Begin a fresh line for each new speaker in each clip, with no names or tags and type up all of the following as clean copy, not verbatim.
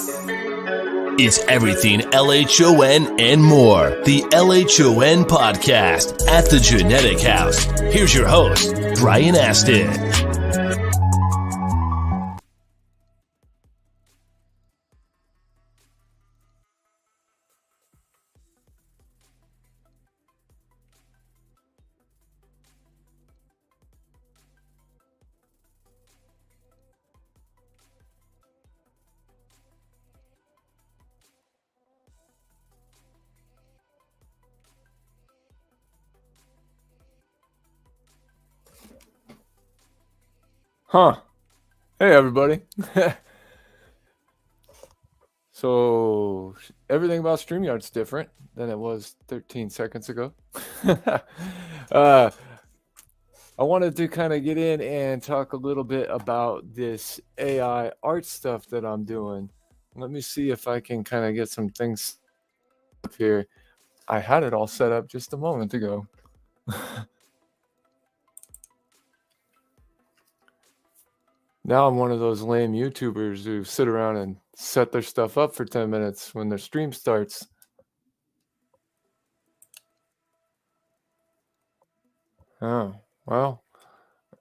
It's everything LHON and more. The LHON podcast at the Genetic House. Here's your host, Brian Aston.
Hey, everybody. So, everything about StreamYard's different than it was 13 seconds ago. I wanted to kind of get in and talk a little bit about this AI art stuff that I'm doing. Let me see if I can kind of get some things up here. I had it all set up just a moment ago. Now I'm one of those lame YouTubers who sit around and set their stuff up for 10 minutes when their stream starts. Oh, well,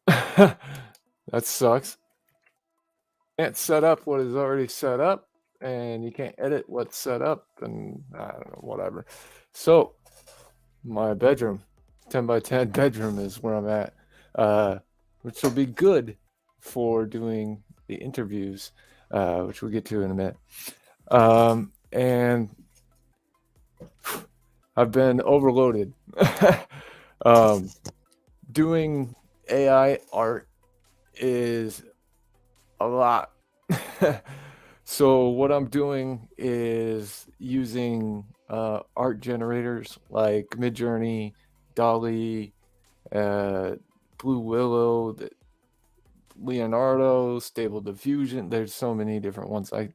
that sucks. Can't set up what is already set up, and you can't edit what's set up, and I don't know, whatever. So, my bedroom, 10 by 10 bedroom is where I'm at, which will be good for doing the interviews, which we'll get to in a minute. And I've been overloaded. Doing AI art is a lot. So what I'm doing is using art generators like Midjourney, Dolly, Blue Willow, Leonardo, Stable Diffusion. There's so many different ones. I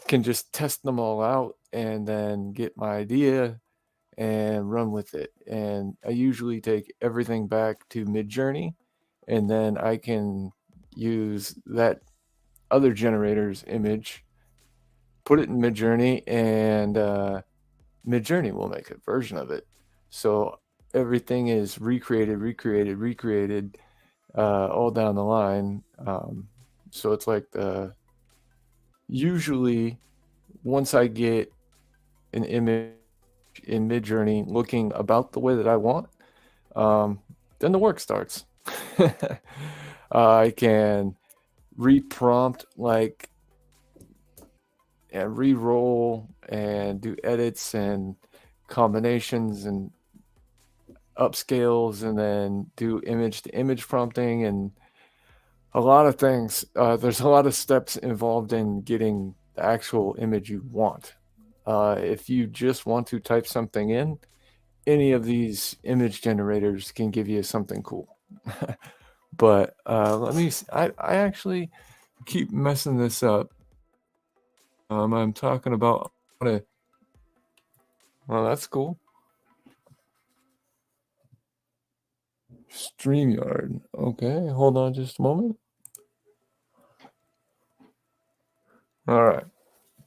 can just test them all out and then get my idea and run with it. And I usually take everything back to Midjourney, and then I can use that other generator's image, put it in Midjourney, and Midjourney will make a version of it. So everything is recreated all down the line. So it's like usually once I get an image in Midjourney looking about the way that I want, then the work starts. I can reprompt and re-roll and do edits and combinations and upscales, and then do image to image prompting and a lot of things. There's a lot of steps involved in getting the actual image you want. If you just want to type something in, any of these image generators can give you something cool. But let me see. I actually keep messing this up. I'm talking about well, that's cool. StreamYard. Okay, hold on just a moment. All right.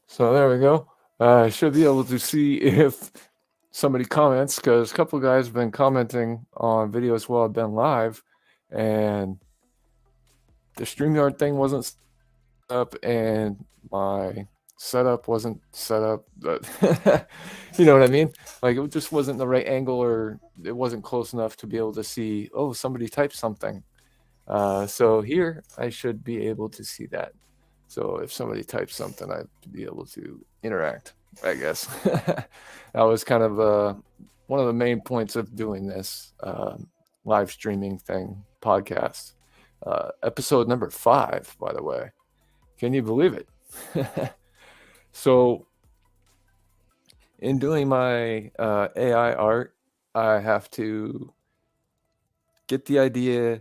So there we go. I should be able to see if somebody comments, because a couple of guys have been commenting on videos while I've been live, and the StreamYard thing wasn't set up, and my setup wasn't set up, but you know what I mean? Like, it just wasn't the right angle, or it wasn't close enough to be able to see, oh, somebody typed something. So here I should be able to see that. So if somebody types something, I'd be able to interact, I guess. That was kind of one of the main points of doing this live streaming thing, podcast. Episode number 5, by the way. Can you believe it? So in doing my AI art, I have to get the idea,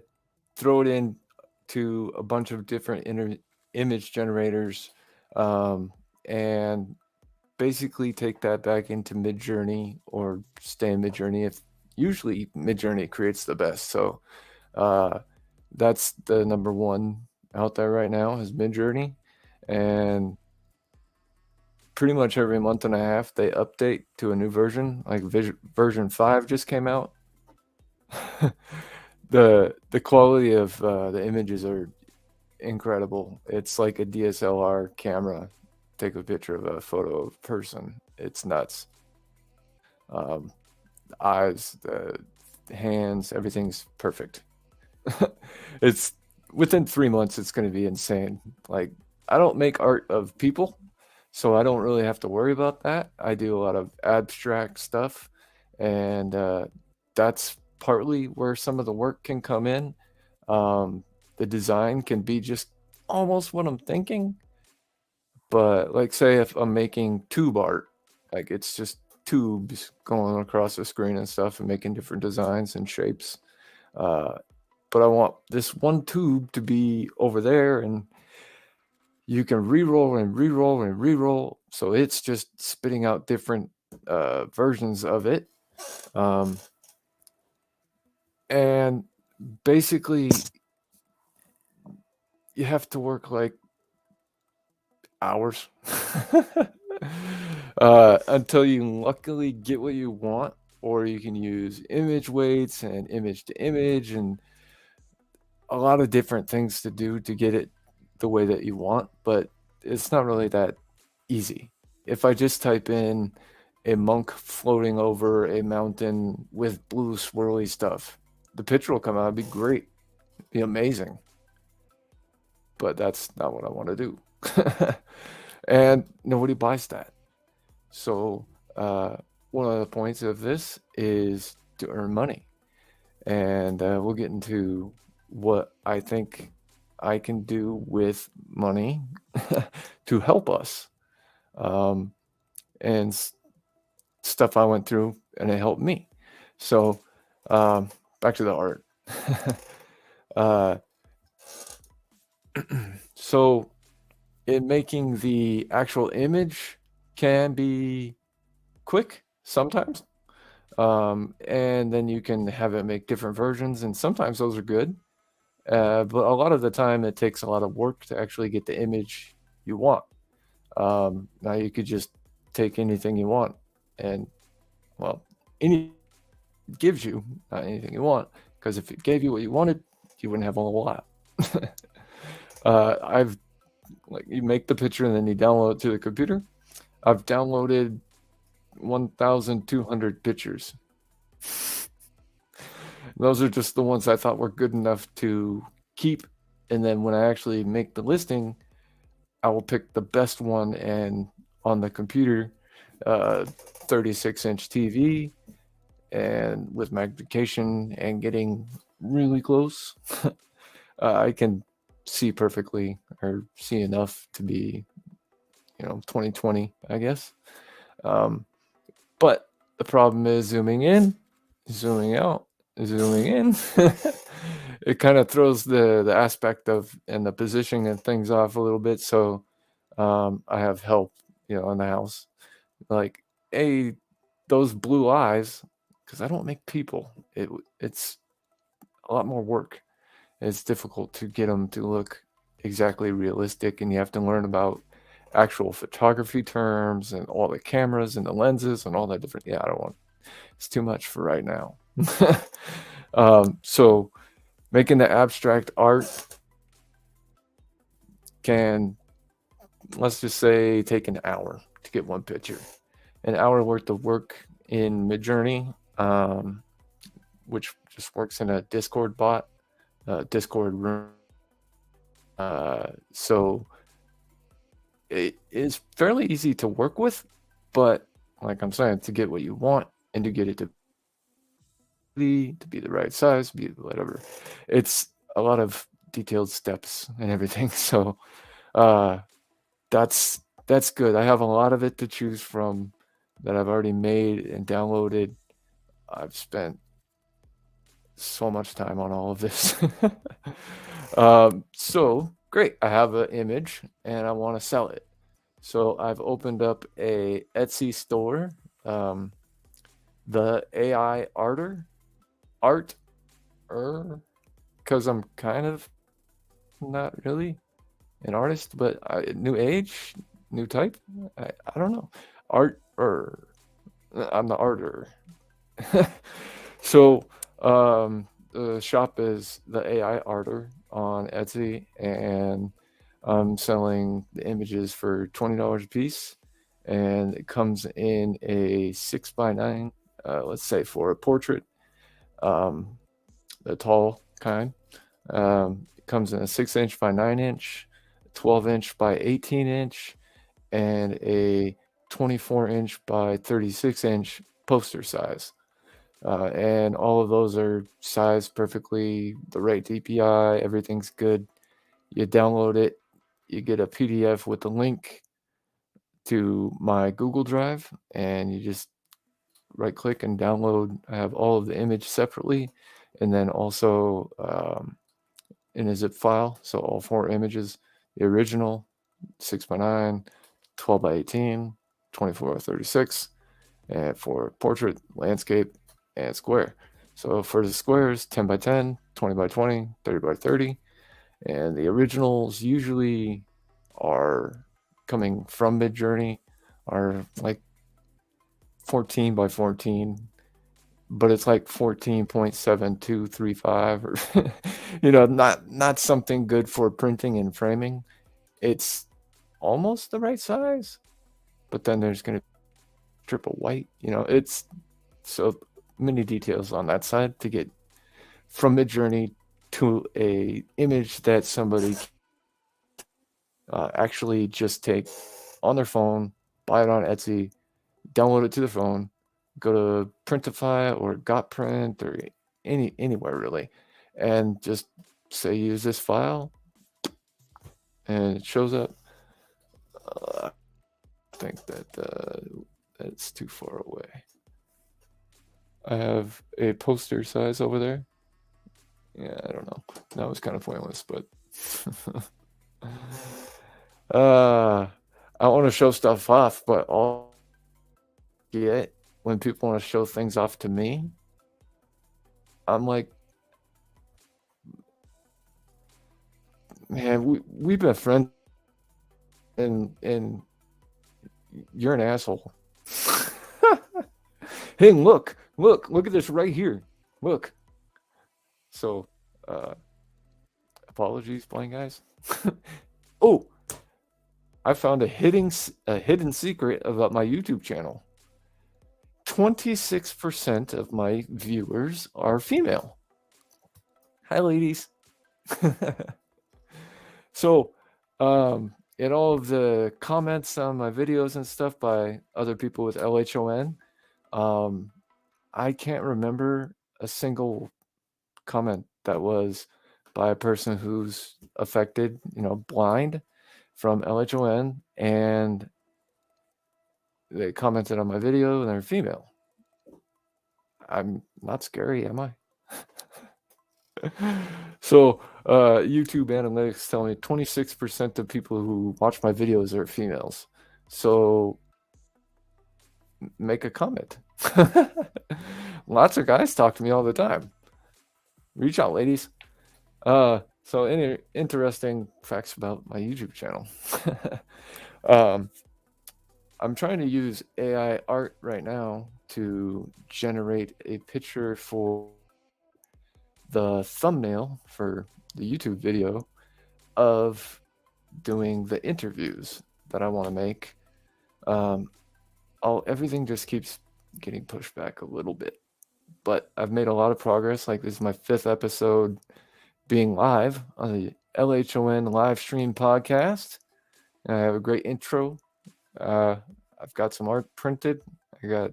throw it in to a bunch of different image generators, and basically take that back into Midjourney, or stay in Midjourney. If usually Midjourney creates the best. So that's the number one out there right now is Midjourney. And pretty much every month and a half they update to a new version. Like version 5 just came out. The quality of the images are incredible. It's like a DSLR camera. Take a picture of a photo of a person. It's nuts. Um, the eyes, the hands, everything's perfect. It's within 3 months, it's going to be insane. Like, I don't make art of people, so I don't really have to worry about that. I do a lot of abstract stuff, and that's partly where some of the work can come in. The design can be just almost what I'm thinking, but like, say if I'm making tube art, like it's just tubes going across the screen and stuff and making different designs and shapes. Uh, but I want this one tube to be over there, and you can re-roll and re-roll and re-roll, so it's just spitting out different versions of it. Um, and basically, you have to work like hours until you luckily get what you want, or you can use image weights and image to image and a lot of different things to do to get it the way that you want, but it's not really that easy. If I just type in a monk floating over a mountain with blue swirly stuff, the picture will come out, it'd be great, it'd be amazing. But that's not what I want to do. And nobody buys that. So one of the points of this is to earn money. And we'll get into what I think I can do with money to help us, and stuff I went through, and it helped me. So back to the art. uh, so in making the actual image can be quick sometimes. And then you can have it make different versions, and sometimes those are good. But a lot of the time, it takes a lot of work to actually get the image you want. Now you could just take anything you want, and well, any gives you not anything you want, because if it gave you what you wanted, you wouldn't have a whole lot. I've like you make the picture and then you download it to the computer. I've downloaded 1,200 pictures. Those are just the ones I thought were good enough to keep. And then when I actually make the listing, I will pick the best one, and on the computer, 36-inch TV, and with magnification and getting really close, I can see perfectly, or see enough to be, 2020, I guess. But the problem is zooming in, zooming out, zooming in. It kind of throws the aspect of and the positioning and things off a little bit. So I have help, in the house. Like, hey, those blue eyes, because I don't make people. It's a lot more work. It's difficult to get them to look exactly realistic, and you have to learn about actual photography terms and all the cameras and the lenses and all that different. Yeah, I don't want. It's too much for right now. So making the abstract art can, let's just say, take an hour to get one picture. An hour worth of work in Midjourney, which just works in a Discord bot, Discord room. So it is fairly easy to work with, but like I'm saying, to get what you want and to get it to be the right size, be whatever, it's a lot of detailed steps and everything. So that's good. I have a lot of it to choose from that I've already made and downloaded. I've spent so much time on all of this. So great. I have an image and I want to sell it. So I've opened up a Etsy store, the AI art, because I'm kind of not really an artist, but new age, new type. I don't know. Art or I'm the arter. So the shop is the AI Arter on Etsy, and I'm selling the images for $20 a piece, and it comes in a 6x9. Let's say for a portrait, um, the tall kind. It comes in a 6-inch by 9-inch, 12-inch by 18-inch, and a 24-inch by 36-inch poster size. And all of those are sized perfectly, the right DPI, everything's good. You download it, you get a PDF with the link to my Google Drive, and you just right click and download. I have all of the image separately, and then also in a zip file. So all 4 images, the original 6x9, 12x18, 24x36, and for portrait, landscape, and square. So for the squares, 10x10, 20x20, 30x30, and the originals usually are coming from Midjourney are like 14x14, but it's like 14.7235 or not something good for printing and framing. It's almost the right size, but then there's going to be triple white. It's so many details on that side to get from Midjourney to a image that somebody actually just take on their phone, buy it on Etsy, download it to the phone, go to Printify or GotPrint or anywhere really, and just say use this file, and it shows up. I think that it's too far away. I have a poster size over there. Yeah, I don't know. That was kind of pointless, but I want to show stuff off, but all get when people want to show things off to me, I'm like, man, we've been friends, and you're an asshole. Hey, look at this right here. Look. So, apologies, blind guys. Oh, I found a hidden secret about my YouTube channel. 26% of my viewers are female. Hi, ladies. So, in all of the comments on my videos and stuff by other people with LHON, I can't remember a single comment that was by a person who's affected, blind from LHON, and they commented on my video and they're female. I'm not scary, am I? So YouTube analytics tell me 26% of people who watch my videos are females. So make a comment. Lots of guys talk to me all the time. Reach out, ladies. So any interesting facts about my YouTube channel. I'm trying to use AI art right now to generate a picture for the thumbnail for the YouTube video of doing the interviews that I want to make. Everything just keeps getting pushed back a little bit, but I've made a lot of progress. Like, this is my 5th episode being live on the LHON live stream podcast. And I have a great intro. I've got some art printed. I got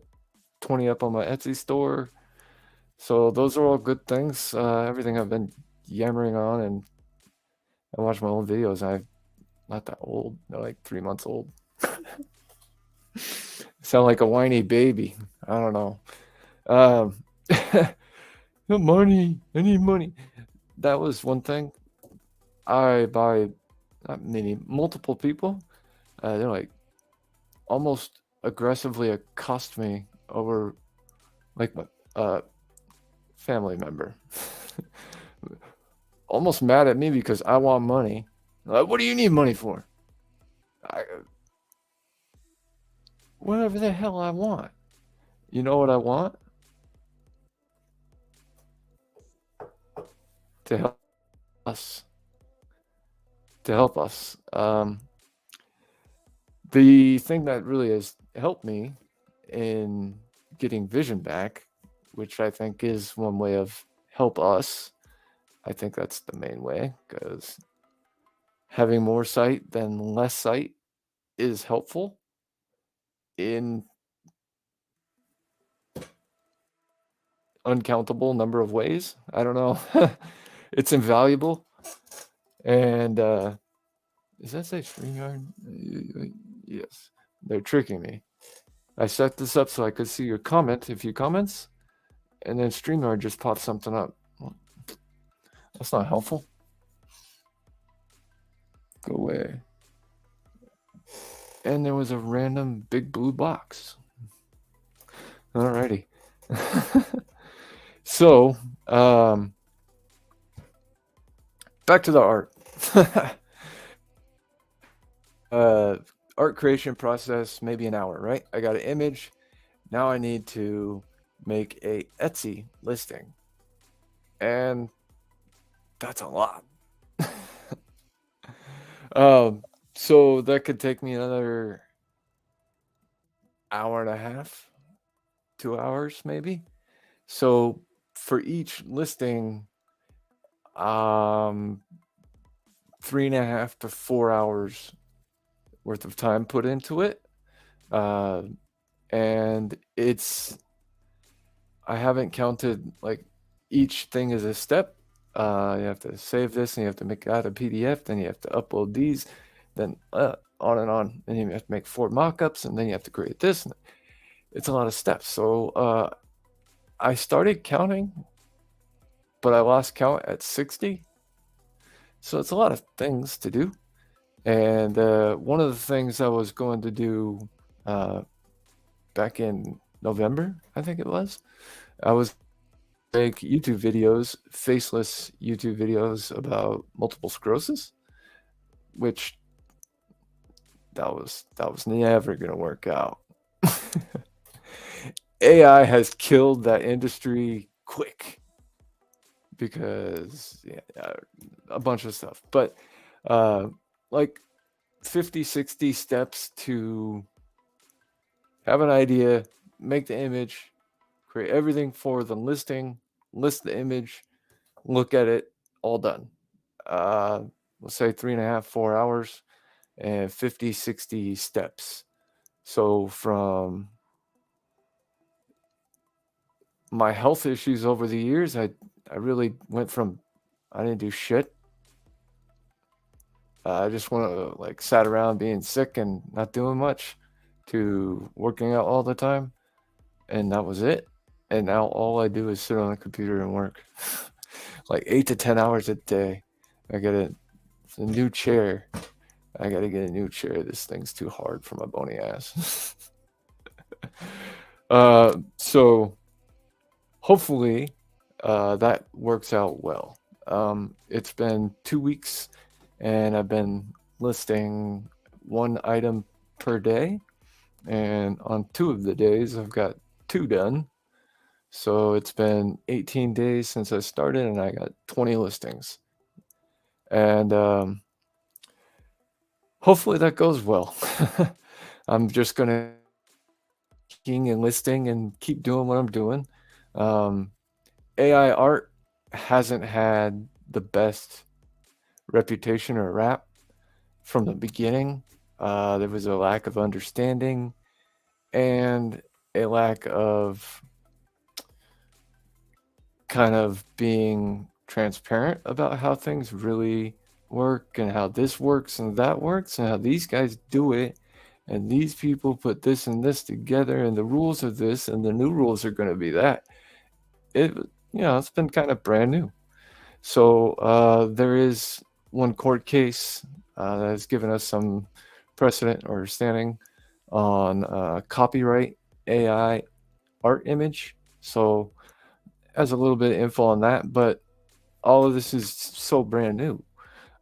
20 up on my Etsy store. So those are all good things. Everything I've been yammering on, and I watch my old videos. I'm not that old. They're like 3 months old. Sound like a whiny baby. I don't know. Money. I need money. That was one thing. I buy multiple people. They're like almost aggressively accost me over like my family member. Almost mad at me because I want money. Like, what do you need money for? whatever the hell I want. You know what I want? To help us. To help us. The thing that really has helped me in getting vision back, which I think is one way of help us, I think that's the main way, because having more sight than less sight is helpful in uncountable number of ways. I don't know. It's invaluable. And does that say StreamYard? Yes. They're tricking me. I set this up so I could see your comment, if you comments, and then StreamYard just pops something up. Well, that's not helpful. Go away. And there was a random big blue box. Alrighty. So, back to the art. Art creation process, maybe an hour, right? I got an image. Now I need to make a Etsy listing. And that's a lot. So that could take me another hour and a half, 2 hours maybe. So for each listing, 3.5 to 4 hours worth of time put into it. And I haven't counted like each thing as a step. You have to save this and you have to make that a PDF, then you have to upload these, then on and on. And you have to make 4 mockups, and then you have to create this. It's a lot of steps. So I started counting, but I lost count at 60. So it's a lot of things to do. And one of the things I was going to do back in November, I think it was, I was make YouTube videos, faceless YouTube videos about multiple sclerosis, which that was never going to work out. AI has killed that industry quick because a bunch of stuff, but like 50, 60 steps to have an idea, make the image, create everything for the listing, list the image, look at it, all done. Let's say 3.5, 4 hours and 50, 60 steps. So from my health issues over the years, I really went from I didn't do shit. I just want to like sat around being sick and not doing much to working out all the time, and that was it. And now all I do is sit on a computer and work like 8 to 10 hours a day. I got a new chair. I got to get a new chair. This thing's too hard for my bony ass. So hopefully that works out well. It's been 2 weeks and I've been listing 1 item per day. And on 2 of the days, I've got 2 done. So it's been 18 days since I started and I got 20 listings. And hopefully that goes well. I'm just going to keep listing and keep doing what I'm doing. AI art hasn't had the best reputation or rap from the beginning. There was a lack of understanding and a lack of kind of being transparent about how things really work and how this works and that works and how these guys do it and these people put this and this together and the rules are this and the new rules are going to be that. It's been kind of brand new. So there is one court case that has given us some precedent or standing on copyright AI art image. So has a little bit of info on that, but all of this is so brand new.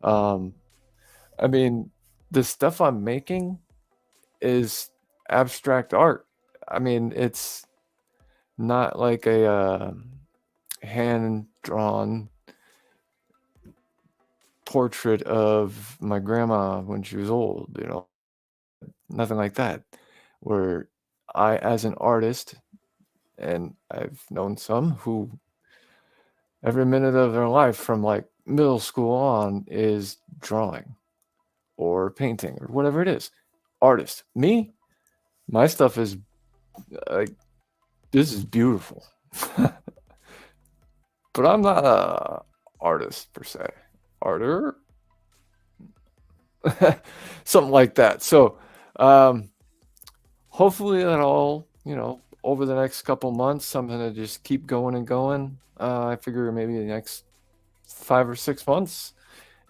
I mean, the stuff I'm making is abstract art. I mean, it's not like a hand drawn portrait of my grandma when she was old, nothing like that. Where I, as an artist, and I've known some who every minute of their life from like middle school on is drawing or painting or whatever it is. Artist. Me, my stuff is like, this is beautiful. But I'm not a artist per se. Arter? Something like that. So hopefully that all, over the next couple months, I'm going to just keep going and going. I figure maybe the next 5 or 6 months,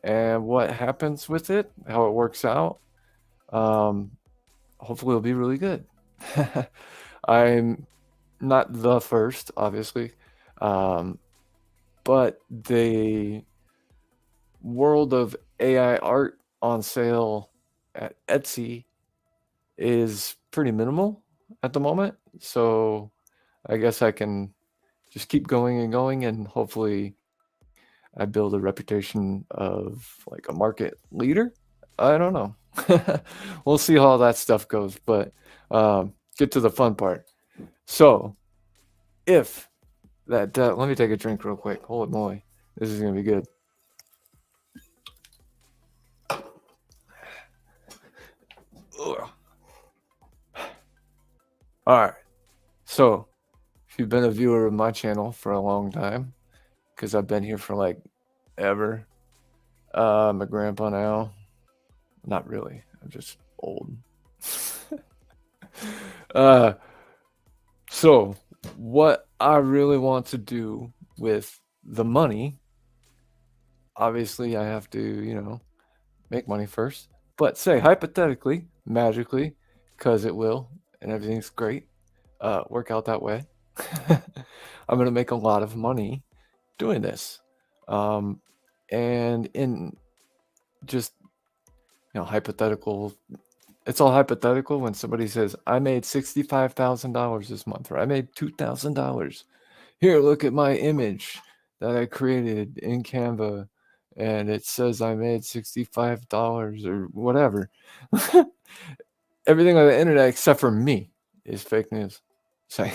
and what happens with it, how it works out, hopefully it'll be really good. I'm not the first, obviously, but the world of AI art on sale at Etsy is pretty minimal at the moment. So I guess I can just keep going and going, and hopefully I build a reputation of like a market leader. I don't know. We'll see how that stuff goes, but get to the fun part. So if that, let me take a drink real quick. Holy moly, this is gonna be good. Ugh. All right. So if you've been a viewer of my channel for a long time, because I've been here for like ever, my grandpa now. Not really. I'm just old. So what I really want to do with the money, obviously I have to, make money first. But say hypothetically, magically, because it will, and everything's great, work out that way. I'm gonna make a lot of money doing this. And in just hypothetical, it's all hypothetical when somebody says, I made $65,000 this month, or I made $2,000. Here, look at my image that I created in Canva, and it says I made $65 or whatever. Everything on the internet except for me is fake news. Say,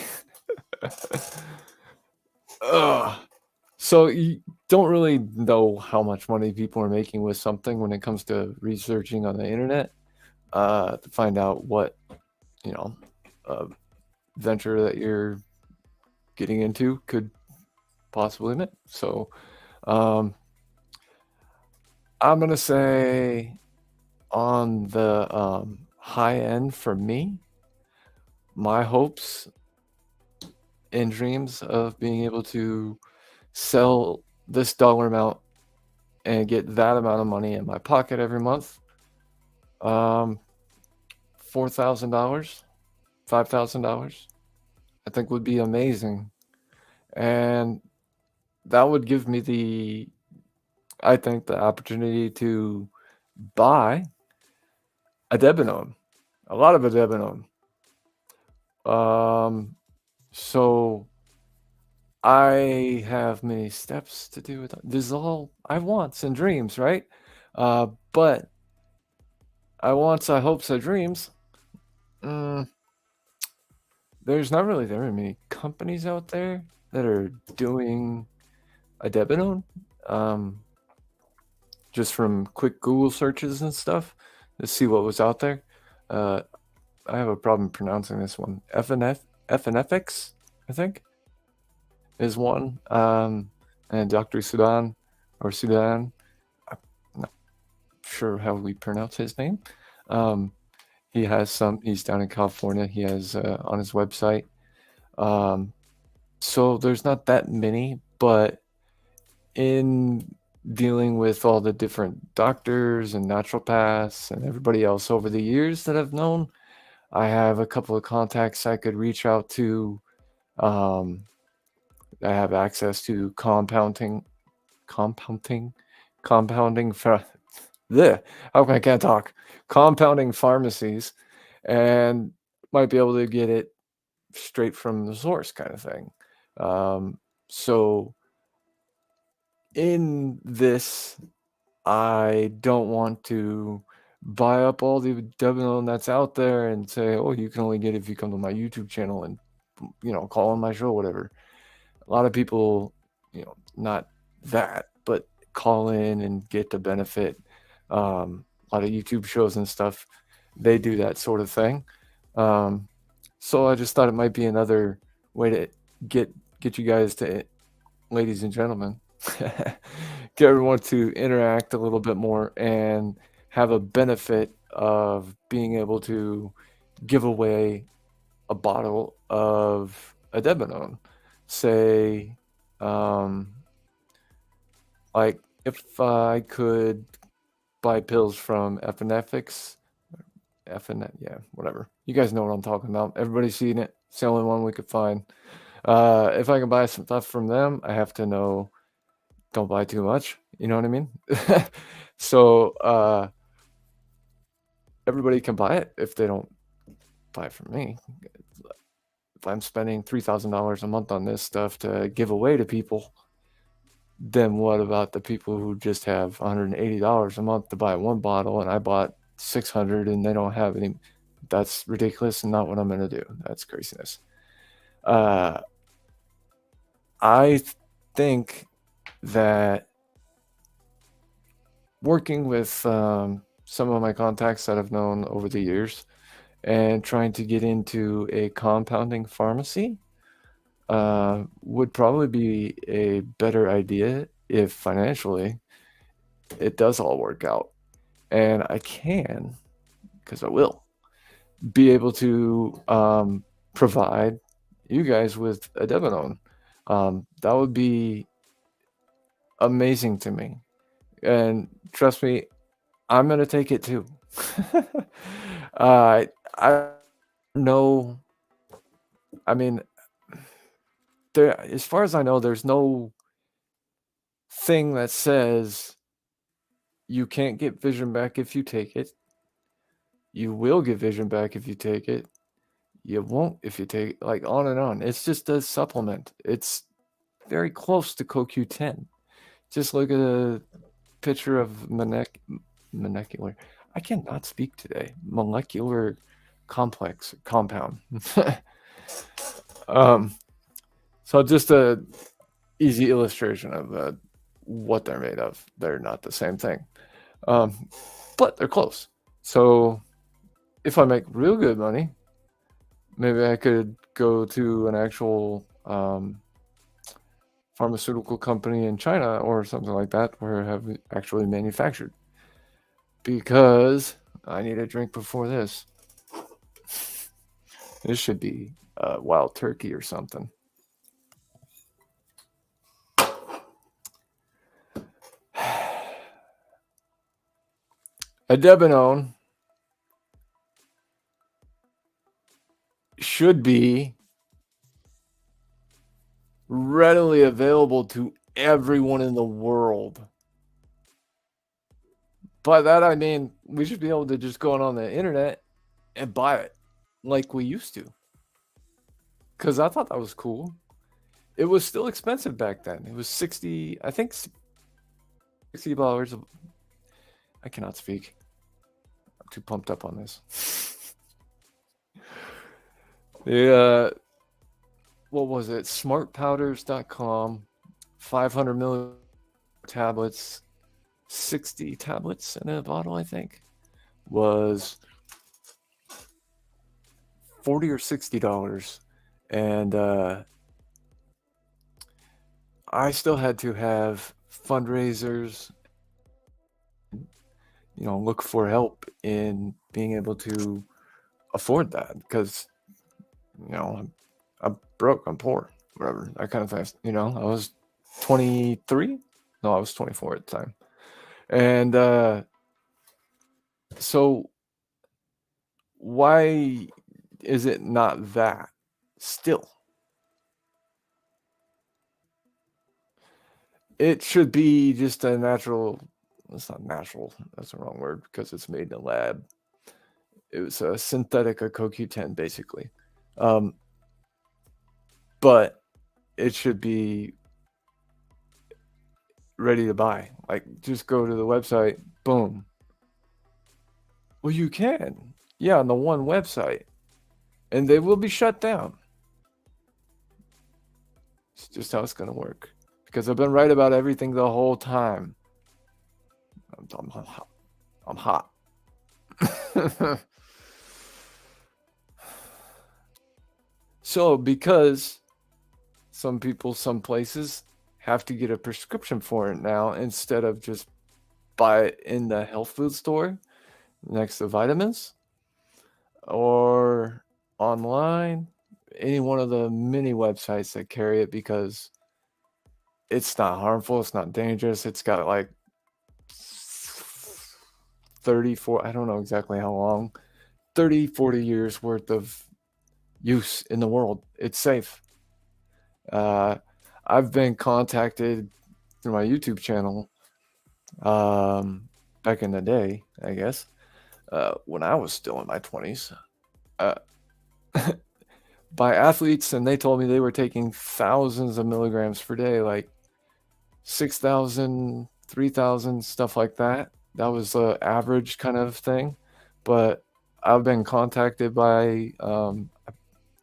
so you don't really know how much money people are making with something when it comes to researching on the internet to find out what venture that you're getting into could possibly make. So I'm gonna say on the high end for me, my hopes and dreams of being able to sell this dollar amount and get that amount of money in my pocket every month, $4,000, $5,000, I think would be amazing. And that would give me the opportunity to buy Idebenone, a lot of Idebenone. So I have many steps to do with it. This is all I wants and dreams, right? But I wants, I hopes, I dreams. There's not really very many companies out there that are doing Idebenone. Just from quick Google searches and stuff to see what was out there. I have a problem pronouncing this one. FNFX, I think, is one. And Dr. Sudan, I'm not sure how we pronounce his name. He has some, he's down in California. He has on his website. So there's not that many, but in dealing with all the different doctors and naturopaths and everybody else over the years that I've known, I have a couple of contacts I could reach out to. I have access to compounding for I can't talk. Compounding pharmacies, and might be able to get it straight from the source kind of thing. So in this, I don't want to buy up all the Idebenone that's out there and say, oh, you can only get it if you come to my YouTube channel and, call on my show, whatever. A lot of people, not that, but call in and get the benefit. A lot of YouTube shows and stuff, they do that sort of thing. So I just thought it might be another way to get you guys to, ladies and gentlemen, get everyone to interact a little bit more and have a benefit of being able to give away a bottle of Idebenone. Say, like if I could buy pills from FNFX, yeah, whatever. You guys know what I'm talking about. Everybody's seen it. It's the only one we could find. If I can buy some stuff from them, I have to know, don't buy too much. You know what I mean? So everybody can buy it if they don't buy it from me. If I'm spending $3,000 a month on this stuff to give away to people, then what about the people who just have $180 a month to buy one bottle and I bought 600 and they don't have any? That's ridiculous and not what I'm going to do. That's craziness. I think that working with some of my contacts that I've known over the years and trying to get into a compounding pharmacy would probably be a better idea if financially it does all work out. And I can, because I will, be able to provide you guys with Idebenone. That would be amazing to me. And trust me, I'm going to take it too. I know, I mean, as far as I know, there's no thing that says you can't get vision back if you take it. You will get vision back if you take it. You won't if you take it, like on and on. It's just a supplement. It's very close to CoQ10. Just look at a picture of molecular. I cannot speak today. Molecular compound. So just a easy illustration of what they're made of. They're not the same thing, but they're close. So if I make real good money, maybe I could go to an actual pharmaceutical company in China or something like that where I have it actually manufactured. Because I need a drink before this. This should be wild turkey or something. Idebenone should be readily available to everyone in the world. By that I mean we should be able to just go on the internet and buy it like we used to. Because I thought that was cool. It was still expensive back then. It was $60. I cannot speak. I'm too pumped up on this. What was it? Smartpowders.com, 500 million tablets, 60 tablets in a bottle, I think, was $40 or $60. And I still had to have fundraisers, look for help in being able to afford that because, I'm broke, I'm poor, whatever, that kind of thing. I was 23. No, I was 24 at the time. And so why is it not that still? It should be just a natural. It's not natural. That's the wrong word because it's made in a lab. It was a synthetic CoQ10 basically. But it should be ready to buy. Like, just go to the website, boom. Well, you can. Yeah, on the one website. And they will be shut down. It's just how it's going to work. Because I've been right about everything the whole time. I'm hot. I'm hot. So, because some people, some places have to get a prescription for it now instead of just buy it in the health food store next to vitamins or online, any one of the many websites that carry it, because it's not harmful, it's not dangerous. It's got like 34, I don't know exactly how long, 30, 40 years worth of use in the world. It's safe. I've been contacted through my YouTube channel back in the day, I guess, when I was still in my 20s, by athletes, and they told me they were taking thousands of milligrams per day, like 6,000, 3,000, stuff like that. That was the average kind of thing. But I've been contacted by, I'm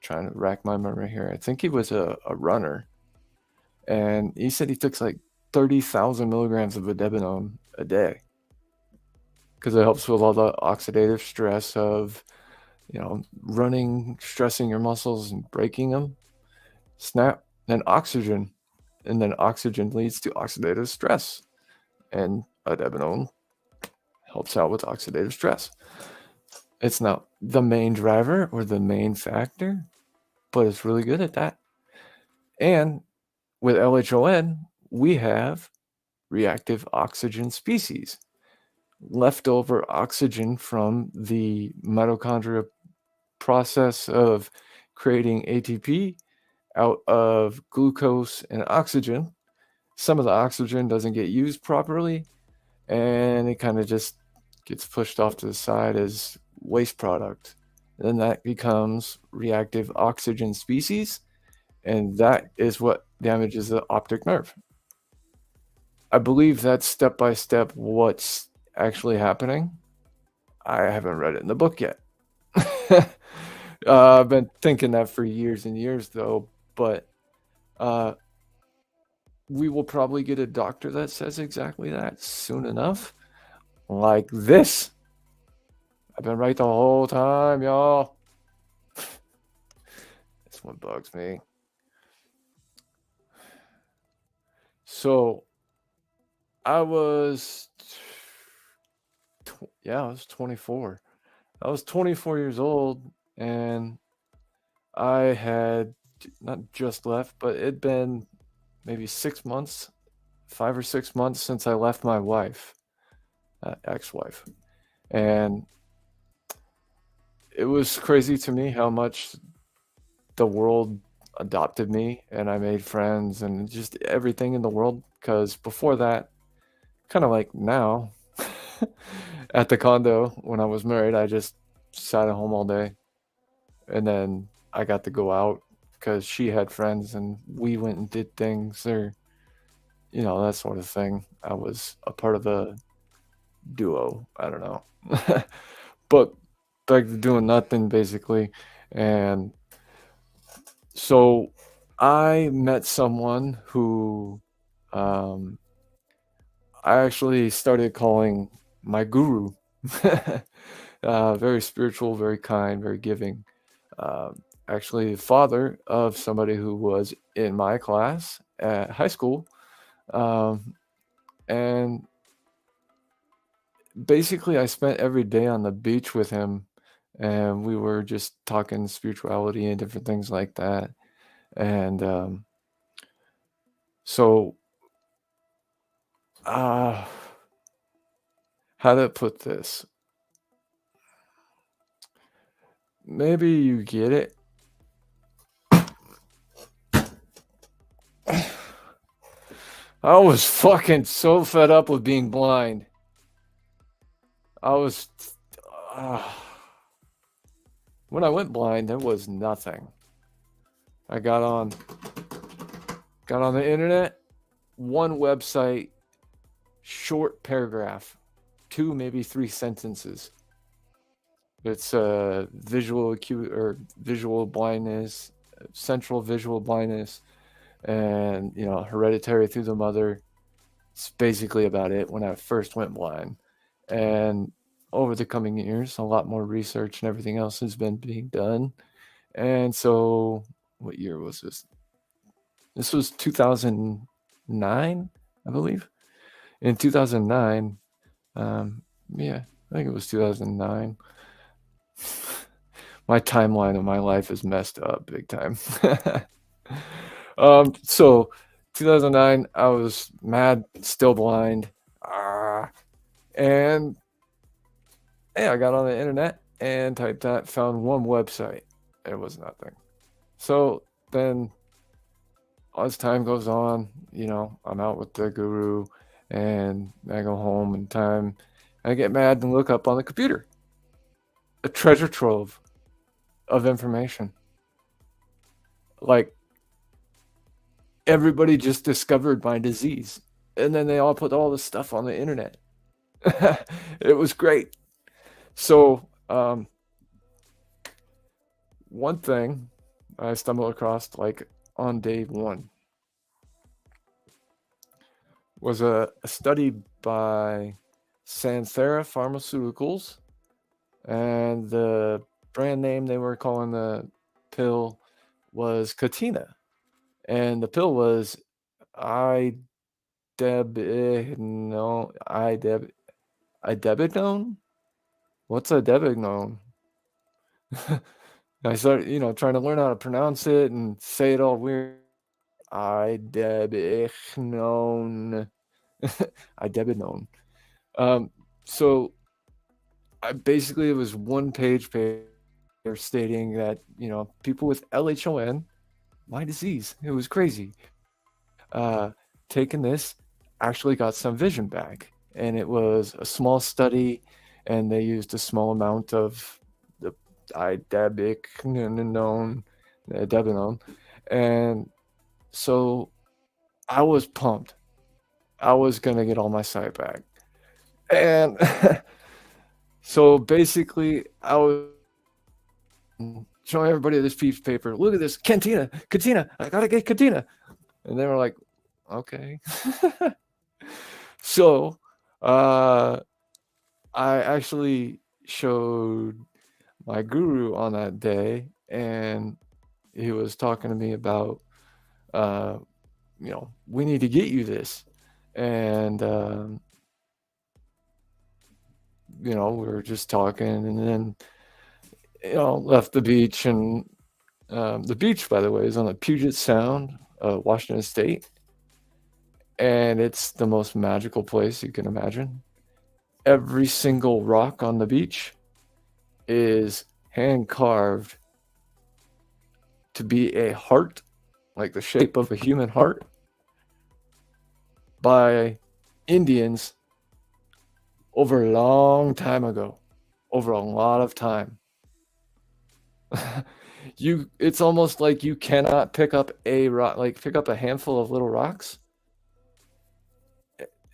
trying to rack my memory here. I think he was a runner, and he said he took like 30,000 milligrams of Idebenone a day because it helps with all the oxidative stress of, running, stressing your muscles and breaking them. Snap, then oxygen, and then oxygen leads to oxidative stress, and Idebenone helps out with oxidative stress. It's not the main driver or the main factor, but it's really good at that. And with LHON, we have reactive oxygen species, leftover oxygen from the mitochondria process of creating ATP out of glucose and oxygen. Some of the oxygen doesn't get used properly, and it kind of just gets pushed off to the side as waste product. And then that becomes reactive oxygen species, and that is what damages the optic nerve. I believe that's step by step what's actually happening. I haven't read it in the book yet. I've been thinking that for years and years, though, but we will probably get a doctor that says exactly that soon enough. Like this. I've been right the whole time, y'all. This one bugs me. So, I was 24. I was 24 years old, and I had not just left, but it'd been maybe 6 months, 5 or 6 months since I left my wife, ex-wife. And it was crazy to me how much the world adopted me, and I made friends and just everything in the world. Because before that, kind of like now, at the condo when I was married, I just sat at home all day. And then I got to go out because she had friends and we went and did things, or, that sort of thing. I was a part of a duo. I don't know. But back to doing nothing, basically. And so I met someone who I actually started calling my guru. Very spiritual, very kind, very giving. Actually, the father of somebody who was in my class at high school. And basically, I spent every day on the beach with him, and we were just talking spirituality and different things like that. And so, how to put this? Maybe you get it. I was fucking so fed up with being blind. I was. When I went blind, there was nothing. I got on the internet, one website, short paragraph, 2 maybe 3 sentences. It's visual blindness, central visual blindness, and hereditary through the mother. It's basically about it when I first went blind. And over the coming years, a lot more research and everything else has been being done. And so, what year was this? This was 2009, I believe. In 2009, yeah, I think it was 2009. My timeline of my life is messed up big time. So 2009, I was mad, still blind, and I got on the internet and typed that, found one website. It was nothing. So then, as time goes on, I'm out with the guru, and I go home in time. I get mad and look up on the computer. A treasure trove of information. Like, everybody just discovered my disease, and then they all put all this stuff on the internet. It was great. So, one thing I stumbled across, like, on day one, was a study by Santhera Pharmaceuticals, and the brand name they were calling the pill was Katina, and the pill was Idebenone. What's Idebenone? I started, trying to learn how to pronounce it and say it all weird. Idebenone. Idebenone. So it was one-page paper stating that, people with LHON, my disease, it was crazy, taking this actually got some vision back. And it was a small study, and they used a small amount of the Idebenone. And so I was pumped. I was going to get all my sight back. And so basically, I was showing everybody this piece of paper. Look at this, Katina, I gotta get Katina. And they were like, okay. So I actually showed my guru on that day, and he was talking to me about, we need to get you this. And, we were just talking, and then, left the beach. And the beach, by the way, is on the Puget Sound, Washington State. And it's the most magical place you can imagine. Every single rock on the beach is hand carved to be a heart, like the shape of a human heart, by Indians over a long time ago, over a lot of time. It's almost like you cannot pick up a rock, like pick up a handful of little rocks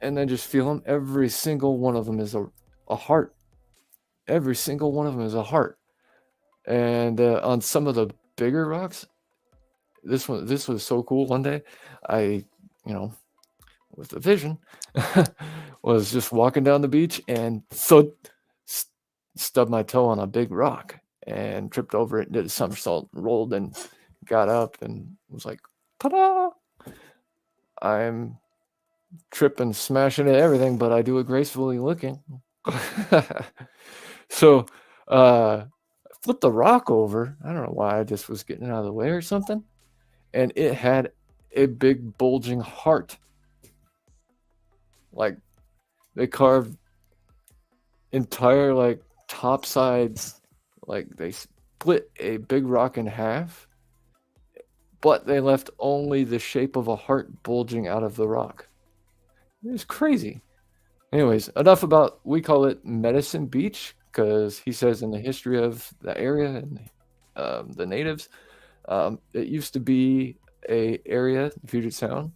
and then just feel them. Every single one of them is a heart. Every single one of them is a heart. And on some of the bigger rocks, this was so cool. One day, I, with the vision, was just walking down the beach and stubbed my toe on a big rock and tripped over it and did a somersault, rolled and got up and was like, ta-da! I'm tripping, smashing at everything, but I do it gracefully looking. So I flipped the rock over. I don't know why, I just was getting out of the way or something. And it had a big bulging heart. Like, they carved entire, like, top sides, like they split a big rock in half, but they left only the shape of a heart bulging out of the rock. It was crazy. Anyways, enough about, we call it Medicine Beach, because he says in the history of the area and the natives, it used to be a area, Puget Sound,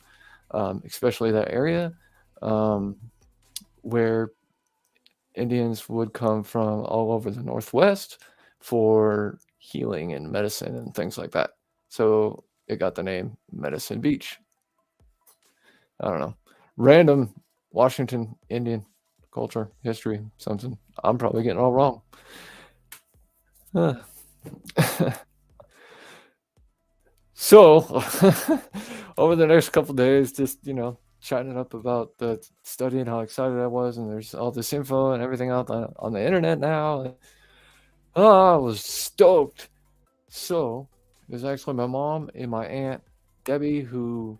especially that area, where Indians would come from all over the Northwest for healing and medicine and things like that. So it got the name Medicine Beach. I don't know. Random Washington Indian culture, history, something. I'm probably getting it all wrong. So over the next couple days, just, chatting up about the study and how excited I was, and there's all this info and everything out on the internet now. I was stoked. So it was actually my mom and my aunt Debbie who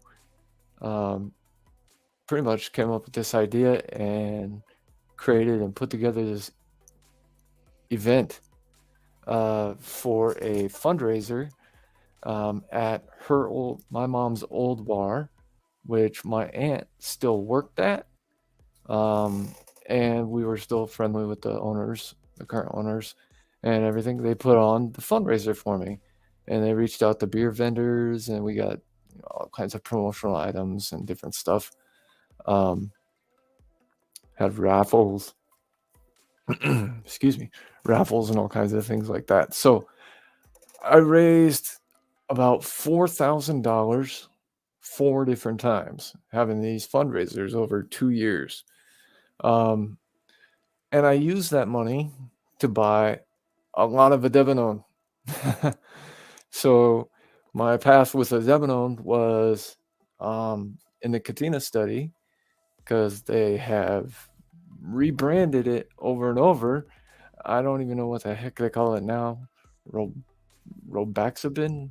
pretty much came up with this idea and created and put together this event for a fundraiser at my mom's old bar, which my aunt still worked at, and we were still friendly with the owners, the current owners, and everything. They put on the fundraiser for me, and they reached out to beer vendors, and we got all kinds of promotional items and different stuff. Had raffles, excuse me, raffles and all kinds of things like that. So I raised about $4,000 4 different times, having these fundraisers over 2 years. And I used that money to buy a lot of Idebenone. So my path with Idebenone was in the Katina study, because they have rebranded it over and over. I don't even know what the heck they call it now. Robaxin,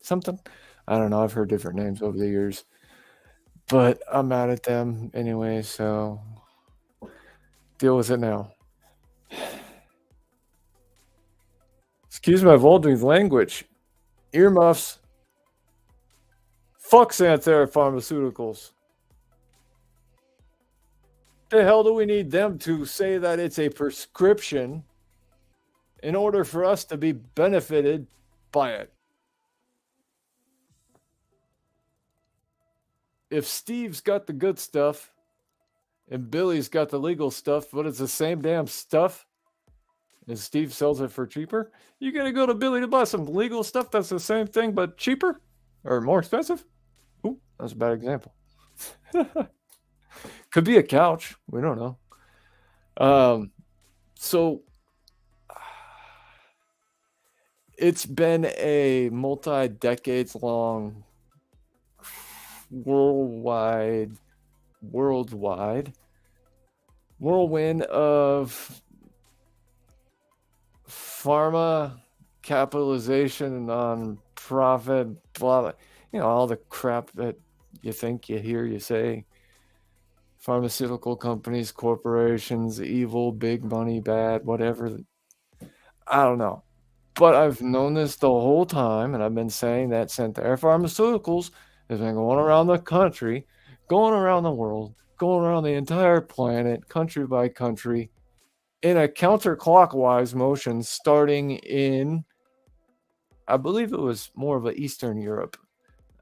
something. I don't know. I've heard different names over the years, but I'm mad at them anyway, so deal with it now. Excuse my vulgar language. Earmuffs. Fuck Santhera Pharmaceuticals. The hell do we need them to say that it's a prescription in order for us to be benefited by it? If Steve's got the good stuff and Billy's got the legal stuff, but it's the same damn stuff, and Steve sells it for cheaper, you gotta go to Billy to buy some legal stuff that's the same thing but cheaper or more expensive? Ooh, that's a bad example. Could be a couch. We don't know. So it's been a multi-decades long worldwide whirlwind of pharma capitalization and non-profit, blah, all the crap that you think, you hear, you say. Pharmaceutical companies, corporations, evil, big money, bad, whatever. I don't know. But I've known this the whole time, and I've been saying that Santhera Pharmaceuticals has been going around the country, going around the world, going around the entire planet, country by country, in a counterclockwise motion, starting in, I believe it was more of an Eastern Europe.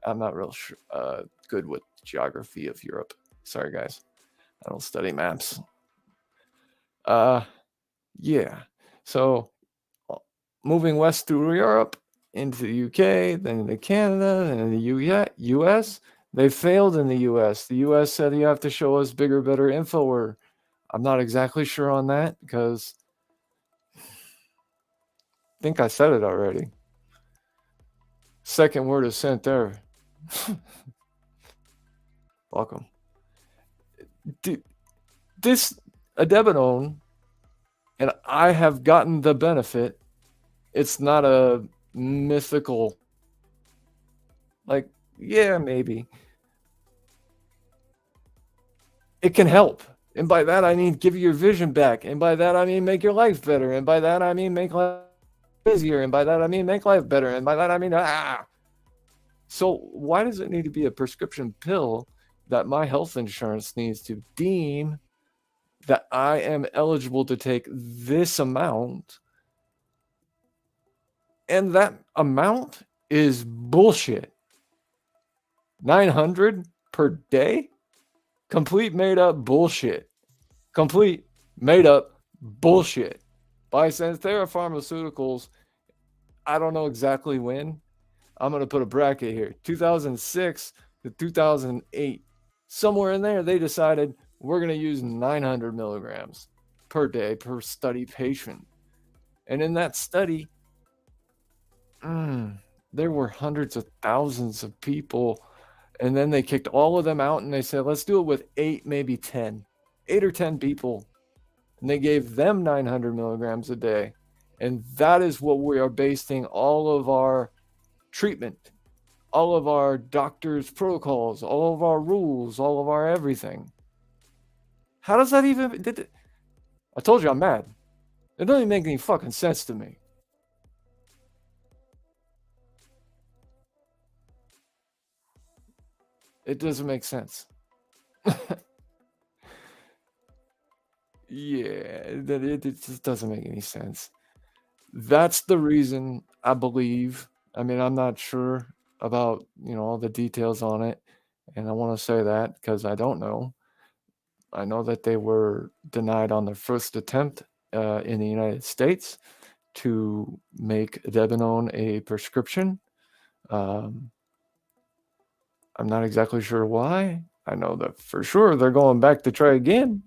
I'm not real sure, good with geography of Europe. Sorry, guys. I don't study maps. Yeah. So moving west through Europe into the UK, then into Canada, then in the US. They failed in the US. The US said you have to show us bigger, better info, or I'm not exactly sure on that because I think I said it already. Second word is Santhera. Welcome. This Idebenone, and I have gotten the benefit. It's not a mythical, like, yeah, maybe. It can help. And by that, I mean give you your vision back. And by that, I mean make your life better. And by that, I mean make life easier. And by that, I mean make life better. And by that, I mean, So why does it need to be a prescription pill that my health insurance needs to deem that I am eligible to take this amount, and that amount is bullshit. 900 per day? Complete made up bullshit. Complete made up bullshit. By Santhera Pharmaceuticals, I don't know exactly when. I'm going to put a bracket here. 2006 to 2008. Somewhere in there, they decided we're going to use 900 milligrams per day per study patient. And in that study, there were hundreds of thousands of people. And then they kicked all of them out and they said, let's do it with 8, maybe 10. 8 or 10 people. And they gave them 900 milligrams a day. And that is what we are basing all of our treatment, all of our doctors' protocols, all of our rules, all of our everything. How does that even... I told you I'm mad. It doesn't even make any fucking sense to me. It doesn't make sense. Yeah, it just doesn't make any sense. That's the reason I believe. I mean, I'm not sure about, all the details on it. And I want to say that because I don't know. I know that they were denied on their first attempt in the United States to make Idebenone a prescription. I'm not exactly sure why. I know that for sure they're going back to try again.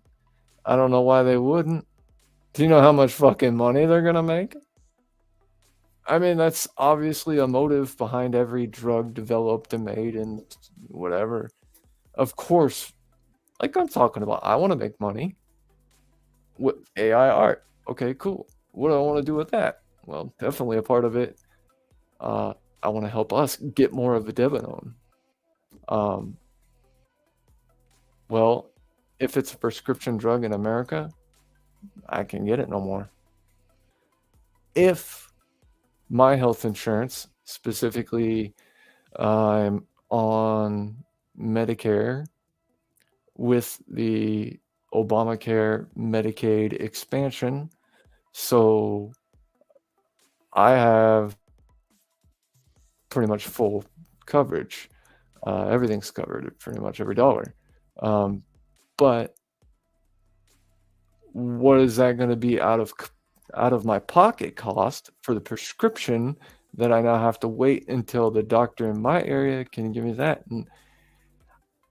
I don't know why they wouldn't. Do you know how much fucking money they're going to make? I mean, that's obviously a motive behind every drug developed and made and whatever. Of course, like I'm talking about, I want to make money with AI art. Okay, cool. What do I want to do with that? Well, definitely a part of it. I want to help us get more of the Idebenone. Well, if it's a prescription drug in America, I can get it no more. If my health insurance, specifically, I'm on Medicare with the Obamacare Medicaid expansion, so I have pretty much full coverage. Everything's covered at pretty much every dollar. But what is that going to be out of my pocket cost for the prescription that I now have to wait until the doctor in my area can give me that? And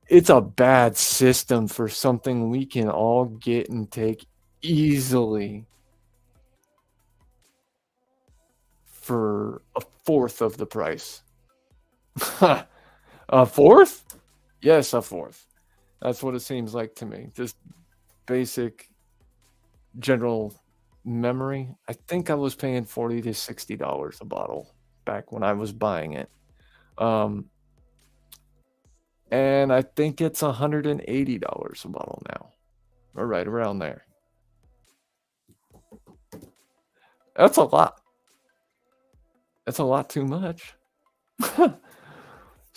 it's a bad system for something we can all get and take easily for a fourth of the price. A fourth? Yes, a fourth. That's what it seems like to me. Just basic general memory. I think I was paying $40 to $60 a bottle back when I was buying it. And I think it's $180 a bottle now, or right around there. That's a lot. That's a lot too much.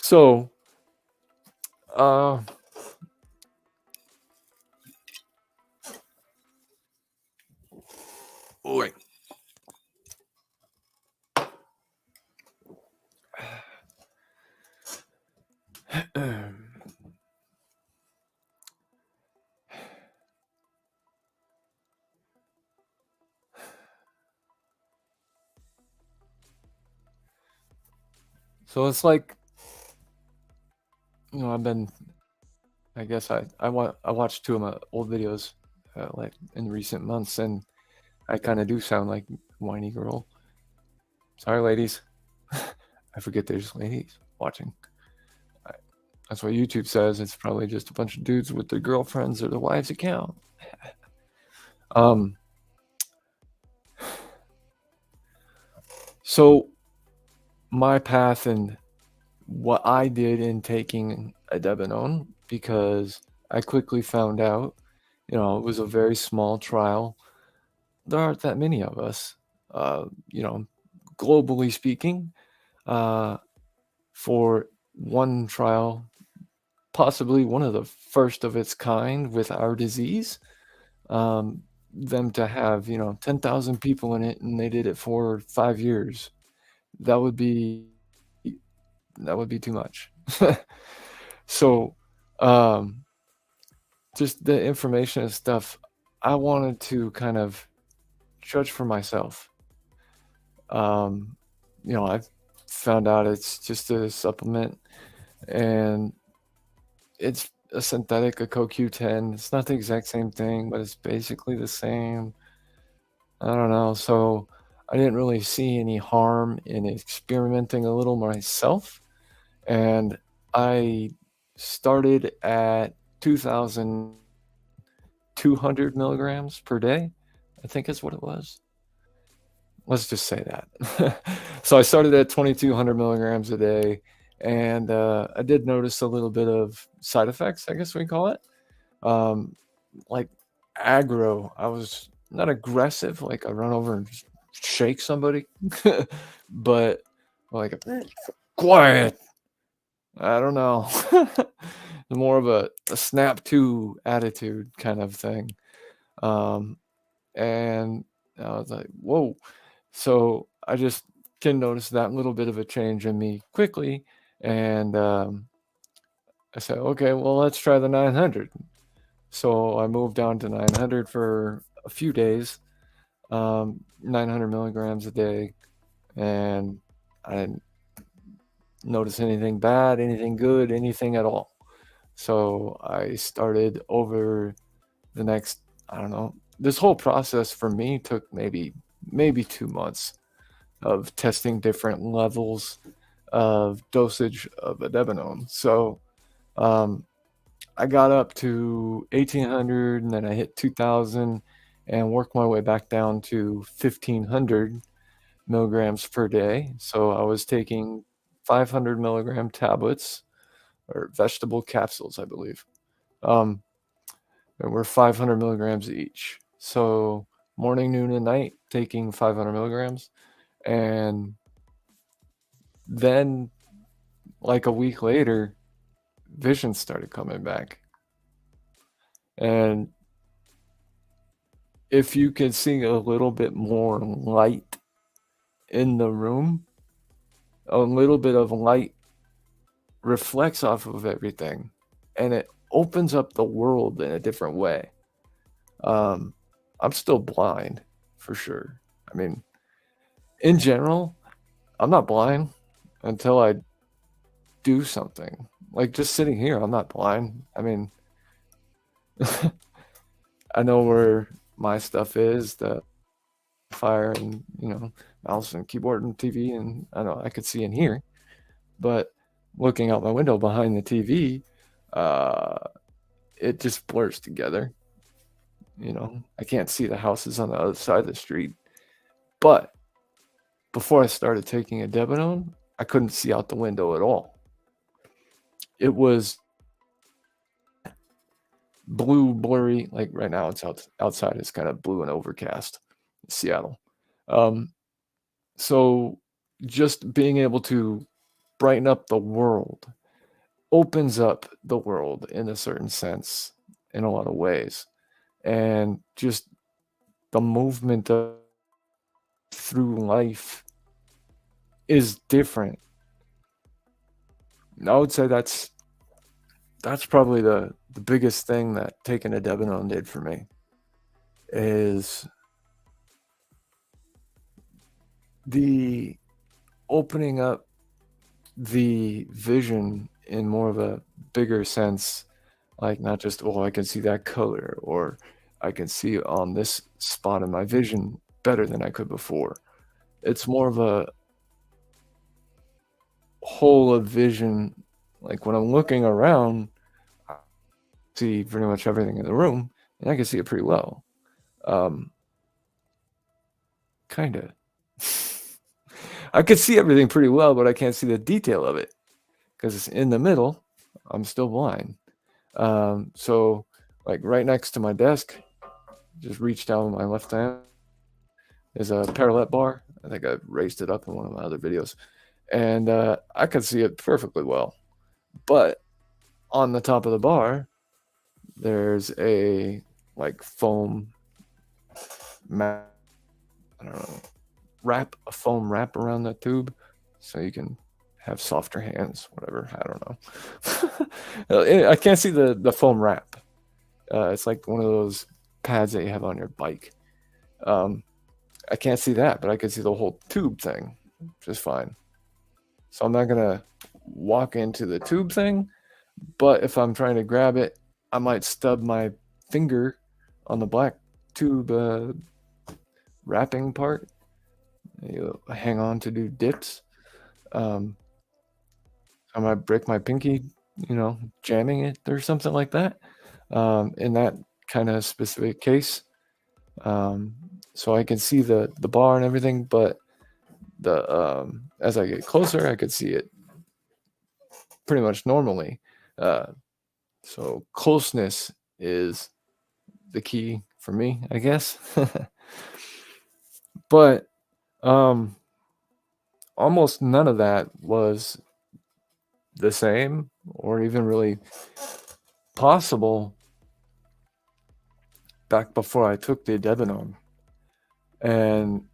So, wait. So it's like, I guess I watched 2 of my old videos like in recent months, and I kind of do sound like whiny girl. Sorry, ladies. I forget there's ladies watching. That's what YouTube says. It's probably just a bunch of dudes with their girlfriends or their wives' account. So my path and what I did in taking Idebenone, because I quickly found out, it was a very small trial. There aren't that many of us, globally speaking, for one trial, possibly one of the first of its kind with our disease. them to have 10,000 people in it, and they did it for 5 years. That would be that would be too much. So, um, just the information and stuff, I wanted to kind of judge for myself. Um, I've found out it's just a supplement, and it's a synthetic, a CoQ10. It's not the exact same thing, but it's basically the same. I don't know. So I didn't really see any harm in experimenting a little myself. And I started at 2,200 milligrams per day, I think is what it was. Let's just say that. So I started at 2,200 milligrams a day, and I did notice a little bit of side effects, I guess we call it. Um, like aggro. I was not aggressive, like I run over and shake somebody, but like quiet. I don't know. More of a snap to attitude kind of thing. Um, and I was like, whoa. So I just can notice that little bit of a change in me quickly. And I said, okay, well, let's try the 900. So I moved down to 900 for a few days, 900 milligrams a day. And I didn't notice anything bad, anything good, anything at all. So I started over the next, I don't know, this whole process for me took maybe 2 months of testing different levels of dosage of Idebenone. So um, I got up to 1,800, and then I hit 2,000 and worked my way back down to 1,500 milligrams per day. So I was taking 500 milligram tablets or vegetable capsules, I believe. Um, and we're 500 milligrams each. So morning, noon, and night, taking 500 milligrams. And then, like a week later, vision started coming back. And if you can see a little bit more light in the room, a little bit of light reflects off of everything, and it opens up the world in a different way. Um, I'm still blind for sure. I mean, in general, I'm not blind until I do something. Like just sitting here, I'm not blind. I mean, I know where my stuff is, the fire and, mouse and keyboard and TV, and I know I could see in here. But looking out my window behind the TV, uh, it just blurs together. I can't see the houses on the other side of the street. But before I started taking Idebenone, I couldn't see out the window at all. It was blue, blurry. Like right now, it's outside. It's kind of blue and overcast, Seattle. So just being able to brighten up the world opens up the world in a certain sense, in a lot of ways, and just the movement of through life is different. I would say that's probably the biggest thing that taking Idebenone did for me is the opening up the vision in more of a bigger sense, like not just, oh, I can see that color, or I can see on this spot in my vision better than I could before. It's more of a whole of vision. Like when I'm looking around, I see pretty much everything in the room, and I can see it pretty well. Kind of. I could see everything pretty well, but I can't see the detail of it because it's in the middle. I'm still blind. So, like right next to my desk, just reach down with my left hand, is a parallel bar. I think I raised it up in one of my other videos. And I could see it perfectly well. But on the top of the bar, there's a like foam mat, I don't know, a foam wrap around the tube so you can have softer hands, whatever. I don't know. I can't see the foam wrap. It's like one of those pads that you have on your bike. I can't see that, but I can see the whole tube thing just fine. So I'm not gonna walk into the tube thing, but if I'm trying to grab it, I might stub my finger on the black tube wrapping part. You hang on to do dips. I might break my pinky, jamming it or something like that. In that kind of specific case, so I can see the bar and everything, but as I get closer, I could see it pretty much normally. So closeness is the key for me, I guess. But almost none of that was the same or even really possible back before I took the Idebenone. And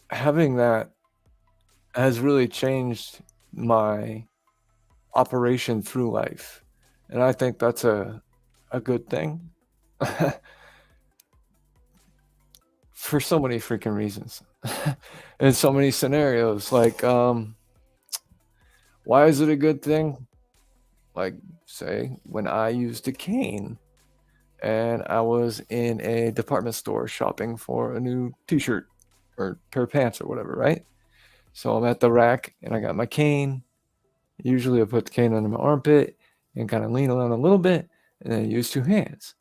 having that has really changed my operation through life. And I think that's a good thing. For so many freaking reasons. In so many scenarios. Like, why is it a good thing? Like, say, when I used a cane and I was in a department store shopping for a new t-shirt or pair of pants or whatever, right? So I'm at the rack and I got my cane. Usually I put the cane under my armpit and kind of lean around a little bit and then use two hands.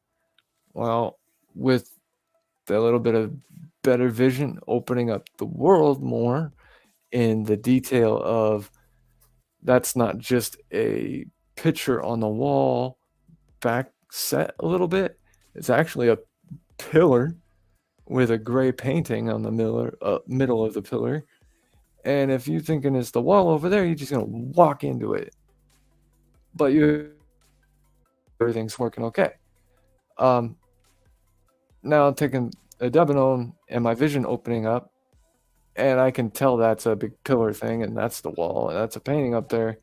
Well, with a little bit of better vision, opening up the world more in the detail of that's not just a picture on the wall back set a little bit. It's actually a pillar with a gray painting on the middle of the pillar. And if you're thinking it's the wall over there, you're just going to walk into it. But everything's working okay. Now I'm taking a Idebenone and my vision opening up, and I can tell that's a big pillar thing, and that's the wall, and that's a painting up there.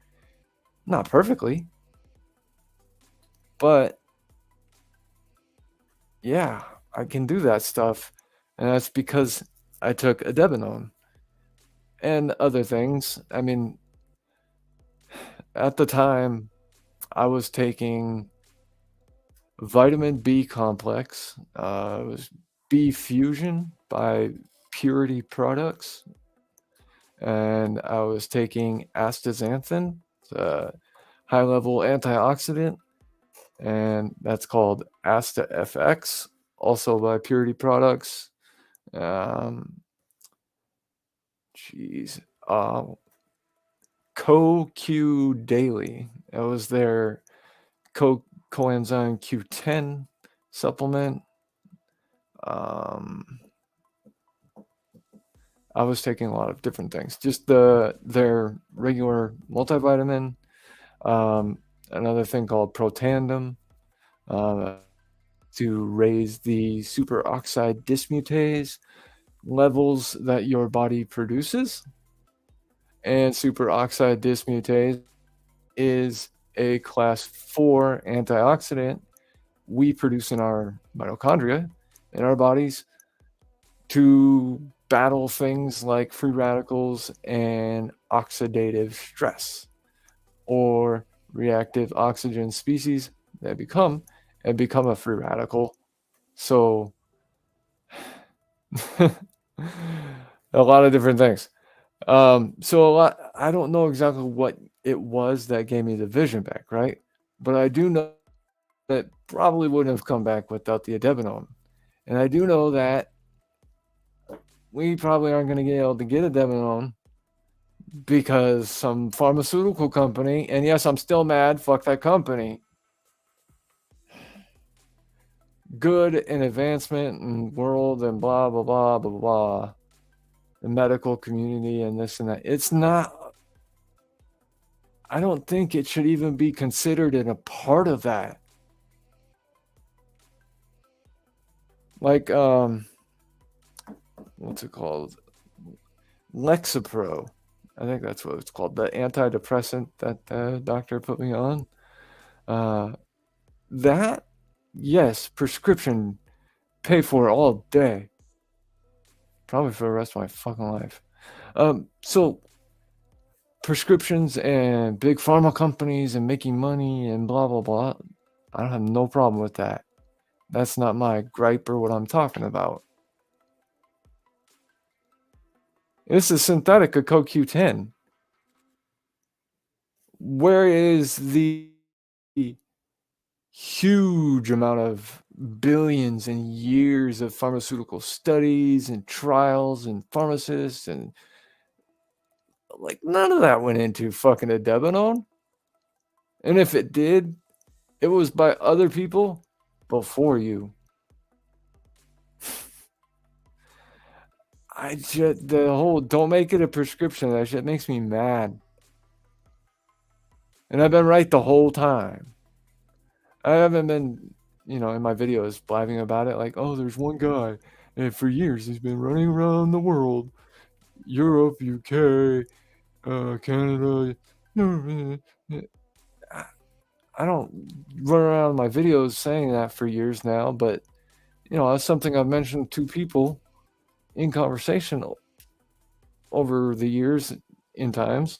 Not perfectly, but yeah, I can do that stuff, and that's because I took a Idebenone and other things. I mean, at the time, I was taking vitamin B complex. It was B Fusion by Purity Products. And I was taking astaxanthin, a high-level antioxidant, and that's called Asta FX, also by Purity Products. CoQ Daily. That was their coenzyme Q10 supplement. I was taking a lot of different things. Just their regular multivitamin. Another thing called Protandem to raise the superoxide dismutase levels that your body produces. And superoxide dismutase is a class 4 antioxidant we produce in our mitochondria, in our bodies, to battle things like free radicals and oxidative stress or reactive oxygen species that become a free radical. So a lot of different things. I don't know exactly what it was that gave me the vision back, right? But I do know that probably wouldn't have come back without the Idebenone. And I do know that we probably aren't going to get able to get Idebenone because some pharmaceutical company, and yes, I'm still mad, fuck that company, good in advancement and world and blah, blah, blah, blah, blah, the medical community and this and that. It's not, I don't think it should even be considered in a part of that. like what's it called? Lexapro. I think that's what it's called. The antidepressant that the doctor put me on. Uh, that, yes, prescription, pay for it all day. Probably for the rest of my fucking life. So prescriptions and big pharma companies and making money and blah blah blah. I don't have no problem with that. That's not my gripe or what I'm talking about. This is synthetic of CoQ10. Where is the huge amount of billions and years of pharmaceutical studies and trials and pharmacists and like none of that went into fucking Idebenone. And if it did, it was by other people before you. I just the whole don't make it a prescription. That shit makes me mad. And I've been right the whole time. I haven't been, in my videos blabbing about it like, oh, there's one guy, and for years he's been running around the world, Europe, UK, Canada. I don't run around my videos saying that for years now, but that's something I've mentioned to people in conversation over the years in times.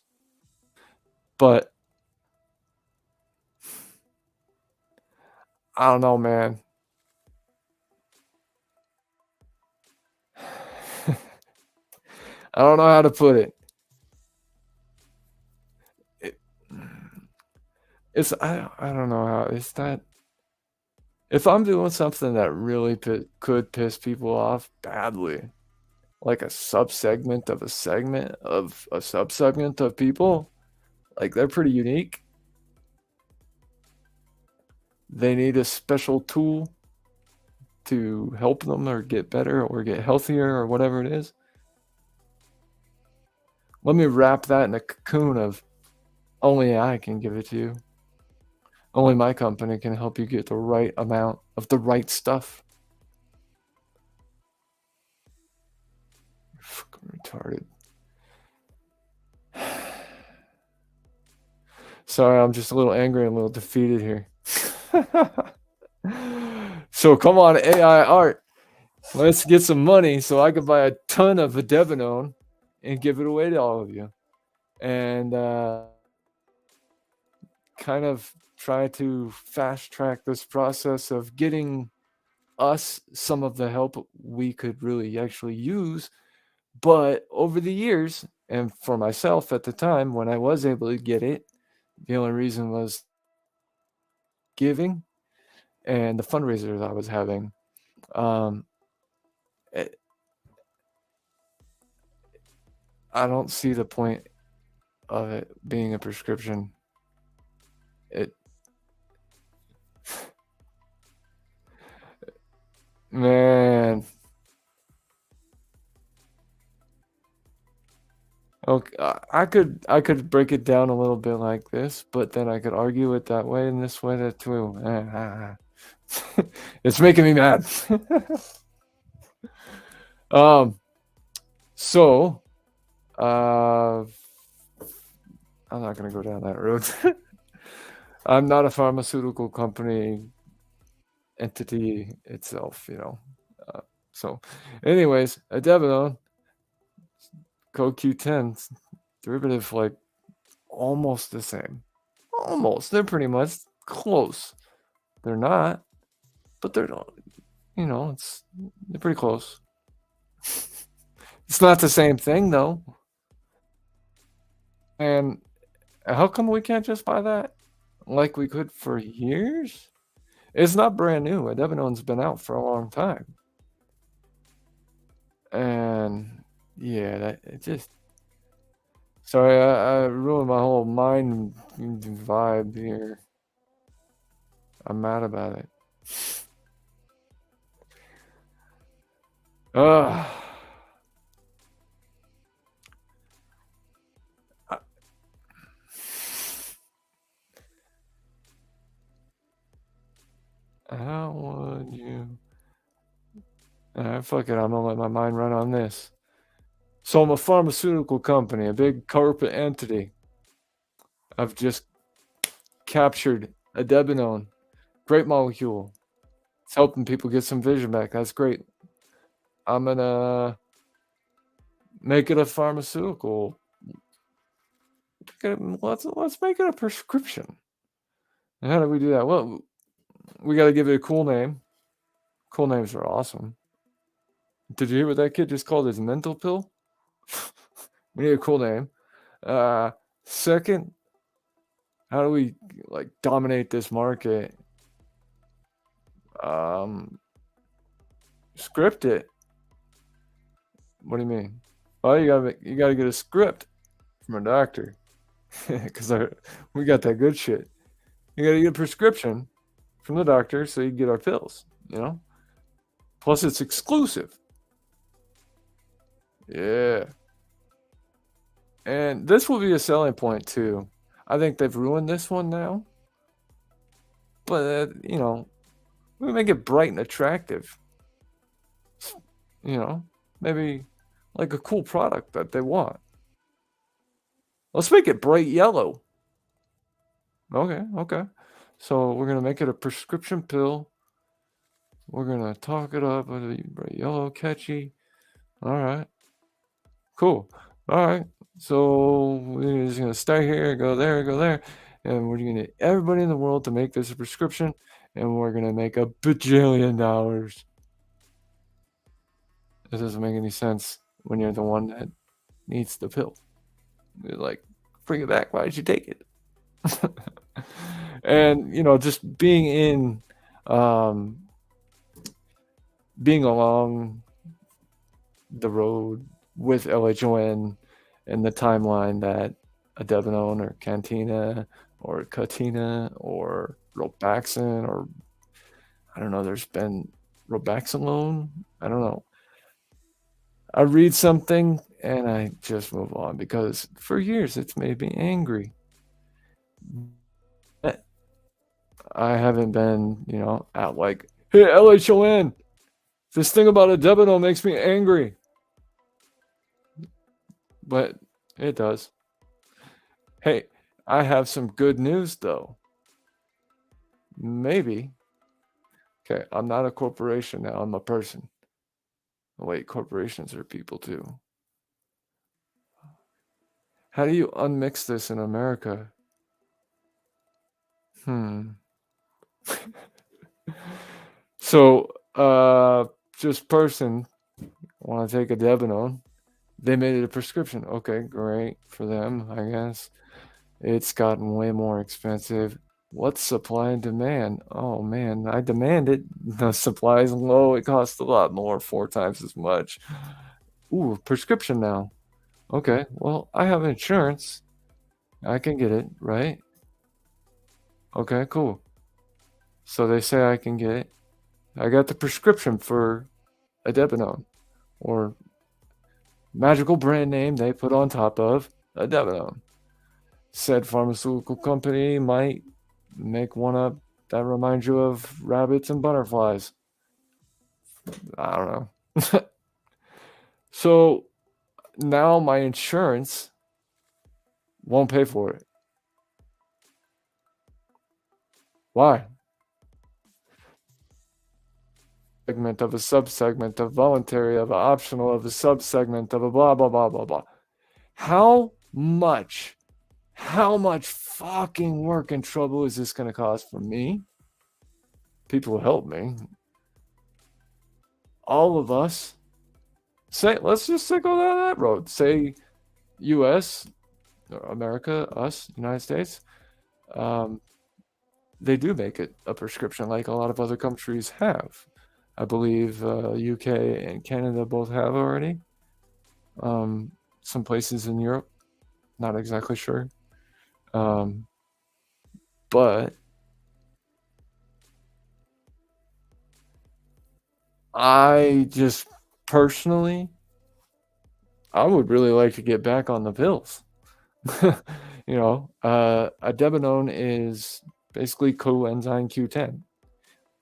But I don't know, man. I don't know how to put it. It's I don't know how it's that. If I'm doing something that really could piss people off badly, like a subsegment of a segment of a subsegment of people, like they're pretty unique. They need a special tool to help them or get better or get healthier or whatever it is. Let me wrap that in a cocoon of only I can give it to you. Only my company can help you get the right amount of the right stuff. You're fucking retarded. Sorry, I'm just a little angry and a little defeated here. So come on, AI art. Let's get some money so I can buy a ton of Idebenone and give it away to all of you. And kind of try to fast track this process of getting us some of the help we could really actually use. But over the years, and for myself at the time when I was able to get it, the only reason was giving and the fundraisers I was having. It, I don't see the point of it being a prescription. It, man. Okay, I could break it down a little bit like this, but then I could argue it that way and this way that too. It's making me mad. So I'm not gonna go down that road. I'm not a pharmaceutical company entity itself, so, anyways, Idebenone, CoQ10, derivative like almost the same. Almost. They're pretty much close. They're not, but they're not. They're pretty close. It's not the same thing though. And how come we can't just buy that like we could for years? It's not brand new. Idebanone's been out for a long time. And yeah, it just. Sorry, I ruined my whole mind vibe here. I'm mad about it. Ugh. How would you Fuck it. I'm gonna let my mind run on this. So I'm a pharmaceutical company, a big corporate entity. I've just captured Idebenone, great molecule. It's helping people get some vision back. That's great. I'm gonna make it a pharmaceutical. Let's make it a prescription. And how do we do that? Well, we got to give it a cool name. Cool names are awesome. Did you hear what that kid just called his mental pill? We need a cool name. Second, how do we like dominate this market? Script it. What do you mean? Well, you gotta get a script from a doctor, because we got that good shit. You gotta get a prescription from the doctor so you can get our pills. Plus it's exclusive. Yeah. And this will be a selling point too. I think they've ruined this one now. But, we make it bright and attractive. Maybe like a cool product that they want. Let's make it bright yellow. Okay. So we're going to make it a prescription pill. We're going to talk it up with a bright yellow, catchy. All right. Cool. All right. So we're just going to start here, go there. And we're going to get everybody in the world to make this a prescription. And we're going to make $1 bajillion. This doesn't make any sense when you're the one that needs the pill. You're like, bring it back. Why did you take it? And, just being along the road with LHON and the timeline that Idebenone or Cantina or Katina or Robaxin or I don't know, there's been Robaxalone. I don't know. I read something and I just move on because for years it's made me angry. I haven't been, out like, hey, LHON, this thing about Idebenone makes me angry. But it does. Hey, I have some good news though. Maybe. Okay, I'm not a corporation now, I'm a person. Oh, wait, corporations are people too. How do you unmix this in America? So, just person want to take Idebenone. They made it a prescription. Okay, great for them, I guess. It's gotten way more expensive. What's supply and demand? Oh man, I demand it. The supply is low. It costs a lot more, 4 times as much. Ooh, prescription now. Okay, well, I have insurance. I can get it, right? Okay, cool. So they say I can get it. I got the prescription for Idebenone, or magical brand name they put on top of Idebenone. Said pharmaceutical company might make one up that reminds you of rabbits and butterflies. I don't know. So now my insurance won't pay for it. Why? Segment of a subsegment of voluntary of a optional of a subsegment of a blah blah blah blah blah. How much fucking work and trouble is this going to cost for me? People will help me. All of us. Let's just go down that road. Say U.S., America, us, United States. They do make it a prescription like a lot of other countries have. I believe UK and Canada both have already. Some places in Europe, not exactly sure. But I just personally, I would really like to get back on the pills. Idebenone is basically coenzyme Q10,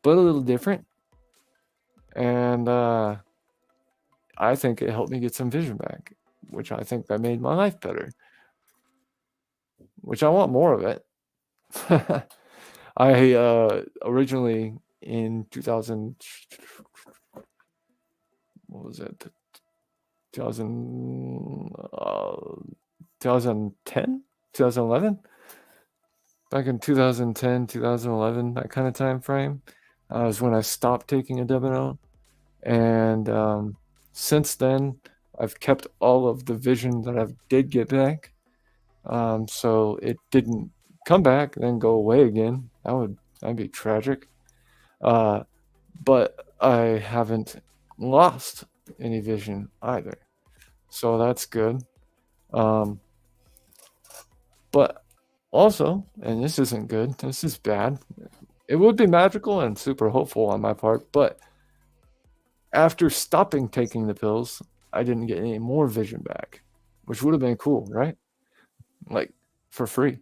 but a little different. And I think it helped me get some vision back, which I think that made my life better, which I want more of it. I originally in 2000, what was it? 2000, 2010, 2011, back in 2010, 2011, that kind of time frame, was when I stopped taking Idebenone. And since then, I've kept all of the vision that I did get back. So it didn't come back, then go away again. That'd be tragic. But I haven't lost any vision either. So that's good. But also, and this isn't good, this is bad. It would be magical and super hopeful on my part, but after stopping taking the pills, I didn't get any more vision back, which would have been cool, right? Like for free.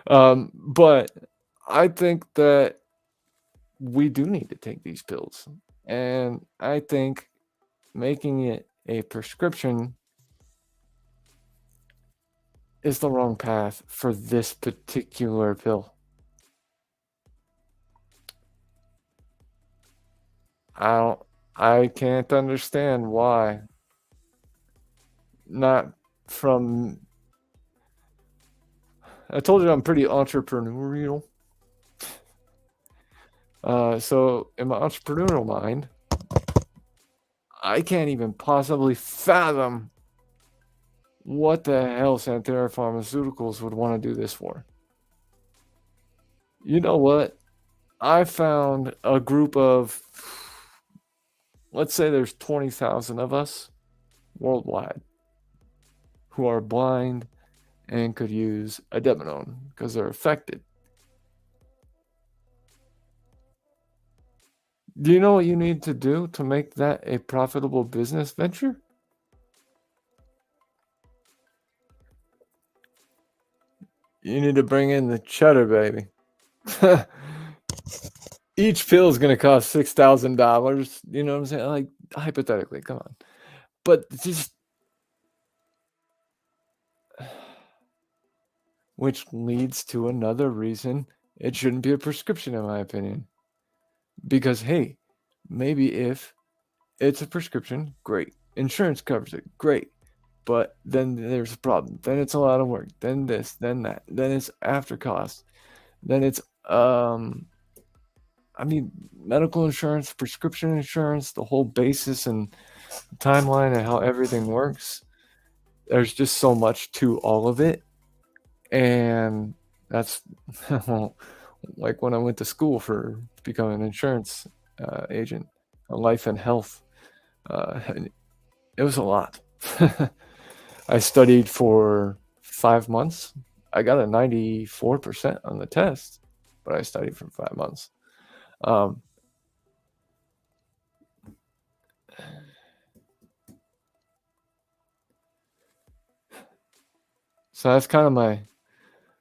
But I think that we do need to take these pills. And I think making it a prescription is the wrong path for this particular pill. I can't understand why. Not from. I told you I'm pretty entrepreneurial. So in my entrepreneurial mind, I can't even possibly fathom what the hell Santerra Pharmaceuticals would want to do this for. You know what? I found a group of, let's say there's 20,000 of us worldwide who are blind and could use Idebenone because they're affected. Do you know what you need to do to make that a profitable business venture? You need to bring in the cheddar, baby. Each pill is going to cost $6,000. You know what I'm saying? Like, hypothetically, come on. But just, which leads to another reason it shouldn't be a prescription, in my opinion. Because, hey, maybe if it's a prescription, great. Insurance covers it, great. But then there's a problem. Then it's a lot of work. Then this, then that. Then it's after cost. Then it's medical insurance, prescription insurance, the whole basis and timeline and how everything works. There's just so much to all of it. And that's like when I went to school for becoming an insurance agent, life and health. It was a lot. I studied for 5 months. I got a 94% on the test, but I studied for 5 months. So that's kind of my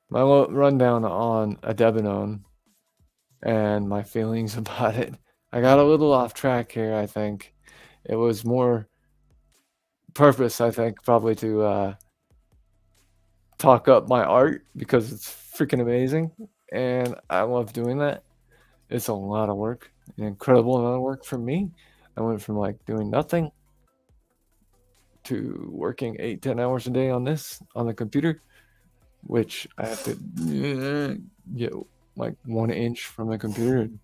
rundown on Idebenone and my feelings about it. I got a little off track here, I think. It was more purpose, I think, probably to talk up my art because it's freaking amazing. And I love doing that. It's a lot of work, an incredible amount of work for me. I went from like doing nothing to working 8-10 hours a day on the computer, which I have to get like 1 inch from the computer and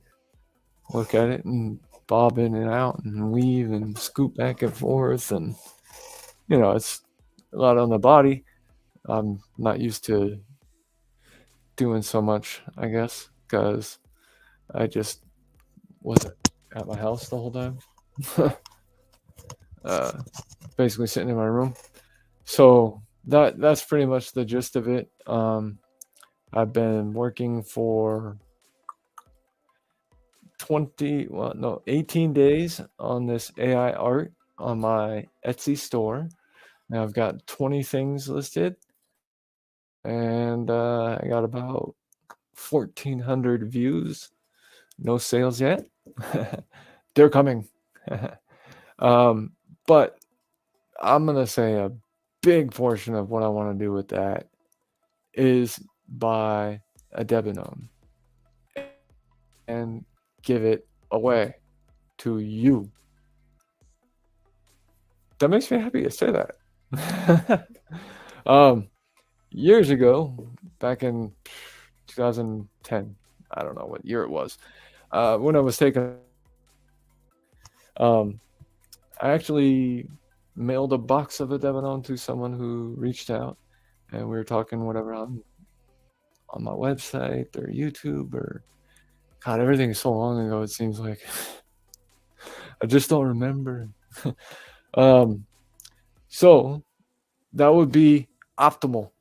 look at it and bob in and out and weave and scoop back and forth. And, it's a lot on the body. I'm not used to doing so much, I guess, because I just wasn't at my house the whole time. Basically sitting in my room. So that's pretty much the gist of it. I've been working for 18 days on this AI art on my Etsy store. Now I've got 20 things listed, and I got about 1,400 views. No sales yet, They're coming. But I'm gonna say a big portion of what I want to do with that is buy a Debenone and give it away to you. That makes me happy to say that. um, Years ago, back in 2010, I don't know what year it was, when I was taking, um, I actually mailed a box of a Debenone to someone who reached out, and we were talking whatever on my website or YouTube or God, everything's so long ago. It seems like I just don't remember. um, so that would be optimal,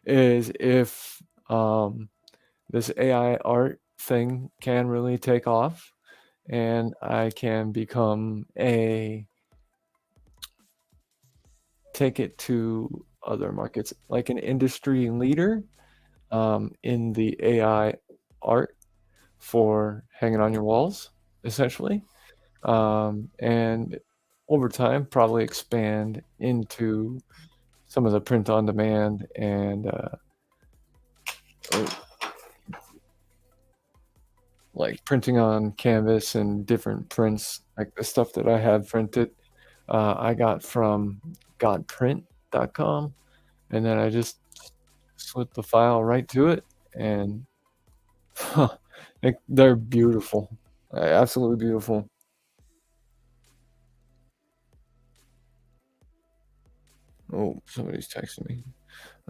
is if this AI art thing can really take off, and I can become take it to other markets, like an industry leader in the AI art for hanging on your walls, essentially. And over time, probably expand into some of the print on demand and like printing on canvas and different prints, like the stuff that I have printed. I got from godprint.com, and then I just slip the file right to it, and they're beautiful, absolutely beautiful. Oh, somebody's texting me.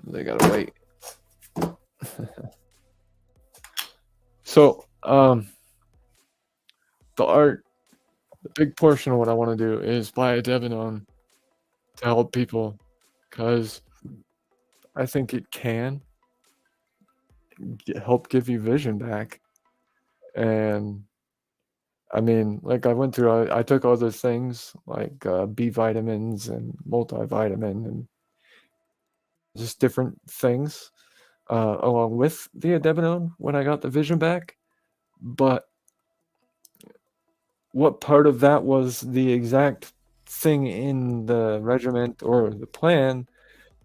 They gotta wait. So, the art, the big portion of what I want to do is buy a Debenone to help people, because I think it can help give you vision back. And I mean, like I went through, I took other things like B vitamins and multivitamin and just different things along with the Idebenone when I got the vision back. But what part of that was the exact thing in the regiment or the plan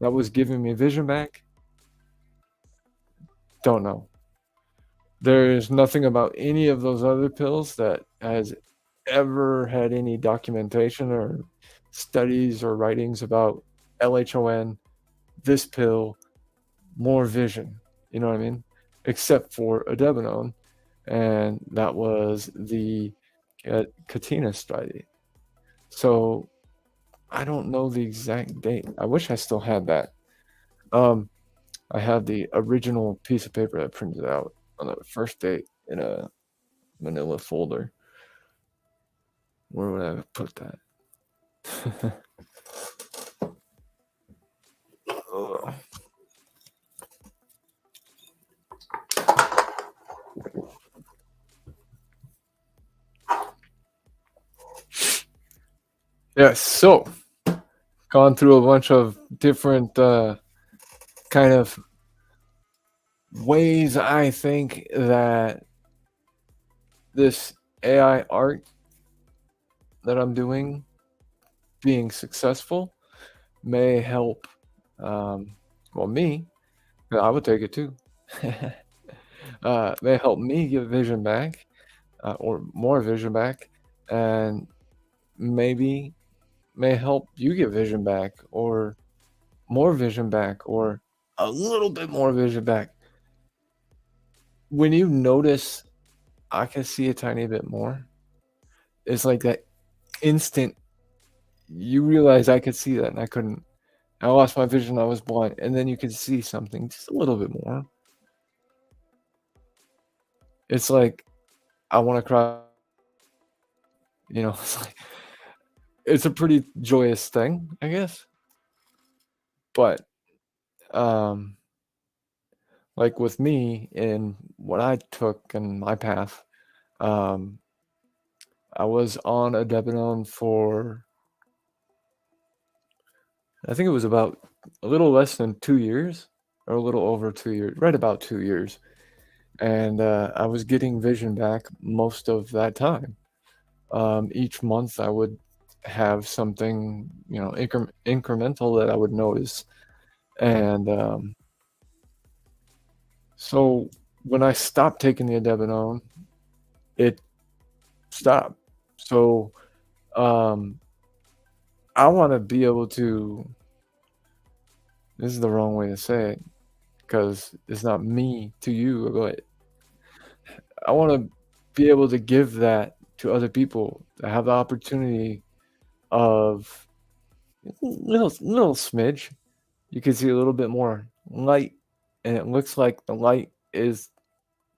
that was giving me vision back? Don't know. There's nothing about any of those other pills that has ever had any documentation or studies or writings about LHON, this pill, more vision. You know what I mean? Except for Idebenone, and that was the Katina study. So I don't know the exact date. I wish I still had that. I had the original piece of paper that printed out on the first date in a manila folder. Where would I have put that? Yes, so gone through a bunch of different kind of ways I think that this AI art that I'm doing, being successful, may help, me, I would take it too, may help me get vision back, or more vision back, and maybe may help you get vision back, or more vision back, or a little bit more vision back. When you notice I can see a tiny bit more, it's like that instant you realize I could see that and I couldn't. I lost my vision, I was blind, and then you can see something just a little bit more. It's like I want to cry, it's like it's a pretty joyous thing, I guess. But um like with me and what I took and my path, um I was on a Debenone for, I think it was about a little less than 2 years, or a little over 2 years, right about 2 years. and I was getting vision back most of that time. Each month I would have something, incremental that I would notice. And so when I stopped taking the Idebenone, it stopped. So um, I want to be able to, this is the wrong way to say it because it's not me to you, but I want to be able to give that to other people to have the opportunity of little smidge. You can see a little bit more light, and it looks like the light is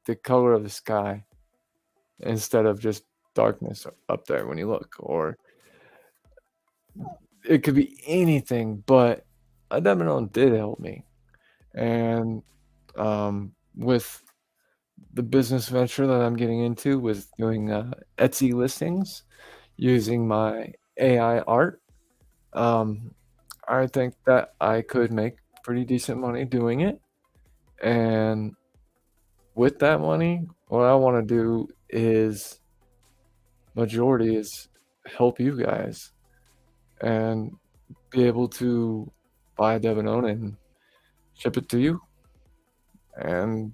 the color of the sky instead of just darkness up there when you look. Or it could be anything, but Idebenone did help me. And with the business venture that I'm getting into with doing Etsy listings using my AI art, um, I think that I could make pretty decent money doing it. And with that money, what I want to do is majority is help you guys and be able to buy a Idebenone and ship it to you. And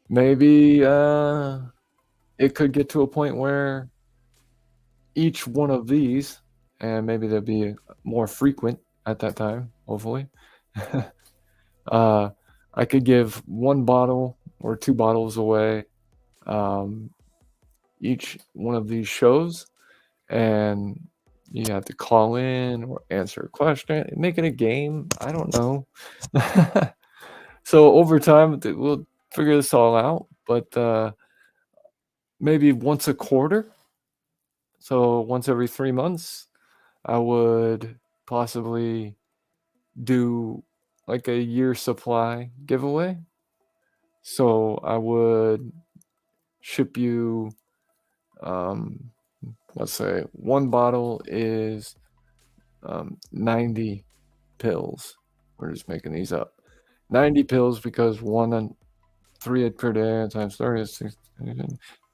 maybe it could get to a point where each one of these, and maybe they'll be more frequent at that time, hopefully. I could give one bottle or two bottles away each one of these shows, and you have to call in or answer a question, make it a game. I don't know. So over time, we'll figure this all out, but maybe once a quarter. So once every 3 months, I would possibly do like a year supply giveaway. So I would ship you, let's say one bottle is 90 pills. We're just making these up. 90 pills because 3 per day times 30 is 6.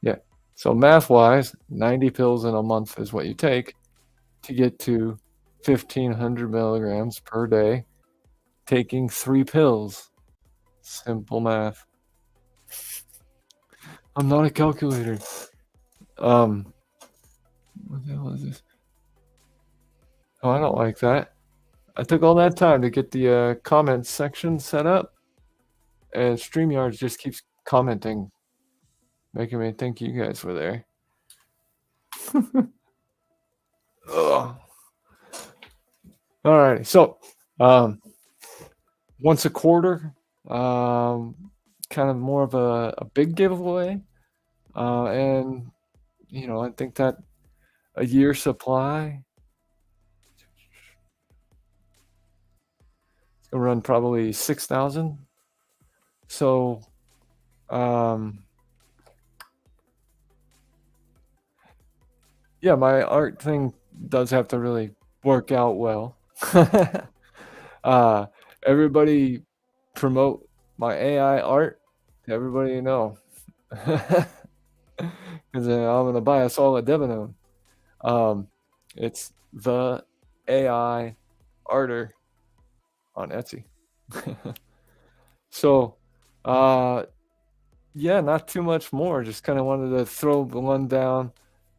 Yeah. So math wise, 90 pills in a month is what you take to get to 1,500 milligrams per day, taking 3 pills. Simple math. I'm not a calculator. What the hell is this? Oh, I don't like that. I took all that time to get the comments section set up, and StreamYard just keeps commenting, making me think you guys were there. Ugh. All right, so once a quarter, kind of more of a big giveaway, and I think that a year supply is gonna run probably 6,000. So, yeah, my art thing does have to really work out well. Everybody promote my AI art to everybody you know. Because I'm going to buy us all a Idebenone. It's the AI arter on Etsy. So, yeah, not too much more. Just kind of wanted to throw the one down.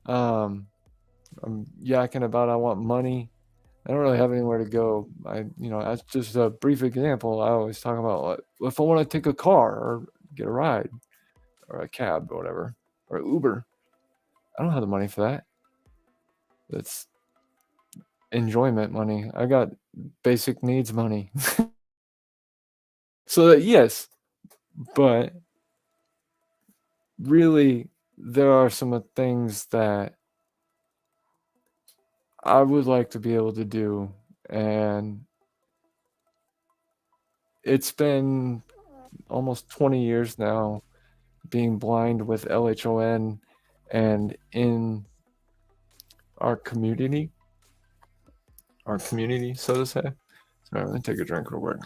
I'm yakking about I want money. I don't really have anywhere to go. That's just a brief example. I always talk about if I want to take a car or get a ride or a cab or whatever, or Uber. I don't have the money for that. That's enjoyment money. I got basic needs money. So yes, but really there are some things that I would like to be able to do, and it's been almost 20 years now being blind with LHON and in our community, so to say. So I'm gonna take a drink real quick.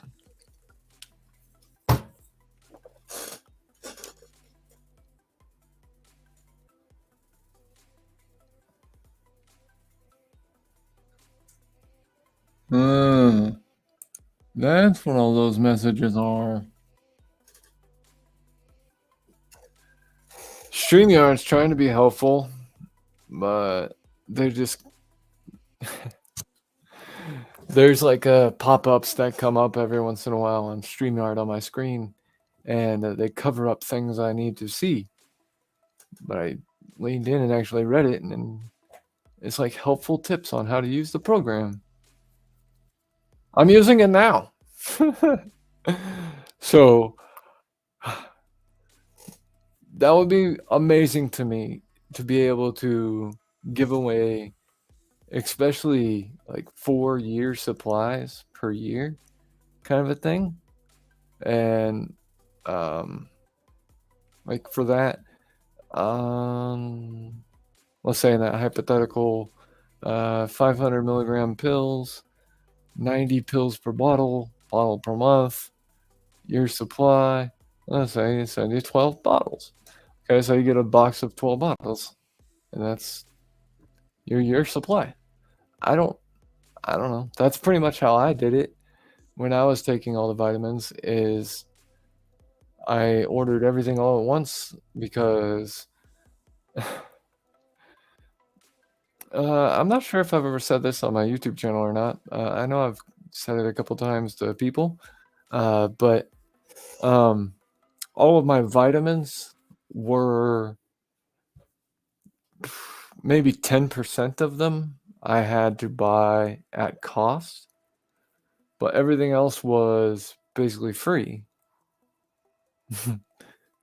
That's what all those messages are. StreamYard's trying to be helpful, but they're just there's like pop-ups that come up every once in a while on StreamYard on my screen, and they cover up things I need to see. But I leaned in and actually read it, and it's like helpful tips on how to use the program. I'm using it now. So that would be amazing to me to be able to give away, especially like 4-year supplies per year kind of a thing. And like for that, let's say in that hypothetical 500 milligram pills, 90 pills per bottle per month, year supply. Let's say you send you 12 bottles. Okay, so you get a box of 12 bottles, and that's your year supply. I don't know. That's pretty much how I did it when I was taking all the vitamins. Is I ordered everything all at once because I'm not sure if I've ever said this on my YouTube channel or not. I know I've said it a couple times to people, but all of my vitamins were maybe 10% of them I had to buy at cost, but everything else was basically free.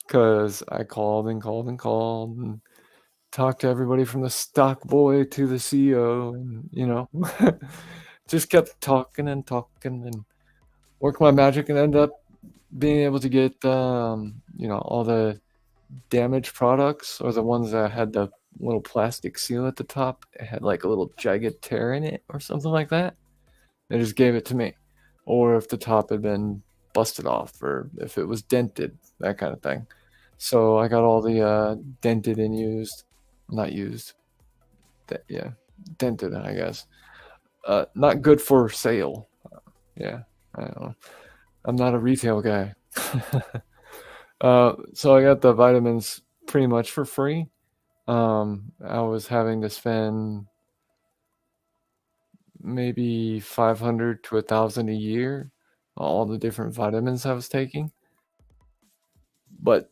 Because I called and talked to everybody from the stock boy to the CEO, and just kept talking and work my magic, and end up being able to get all the damaged products, or the ones that had the little plastic seal at the top. It had like a little jagged tear in it or something like that. They just gave it to me. Or if the top had been busted off, or if it was dented, that kind of thing. So I got all the dented and used, not used, dented, I guess. Not good for sale. Yeah, I don't know. I'm not a retail guy. So I got the vitamins pretty much for free. I was having to spend maybe 500 to 1,000 a year on all the different vitamins I was taking, but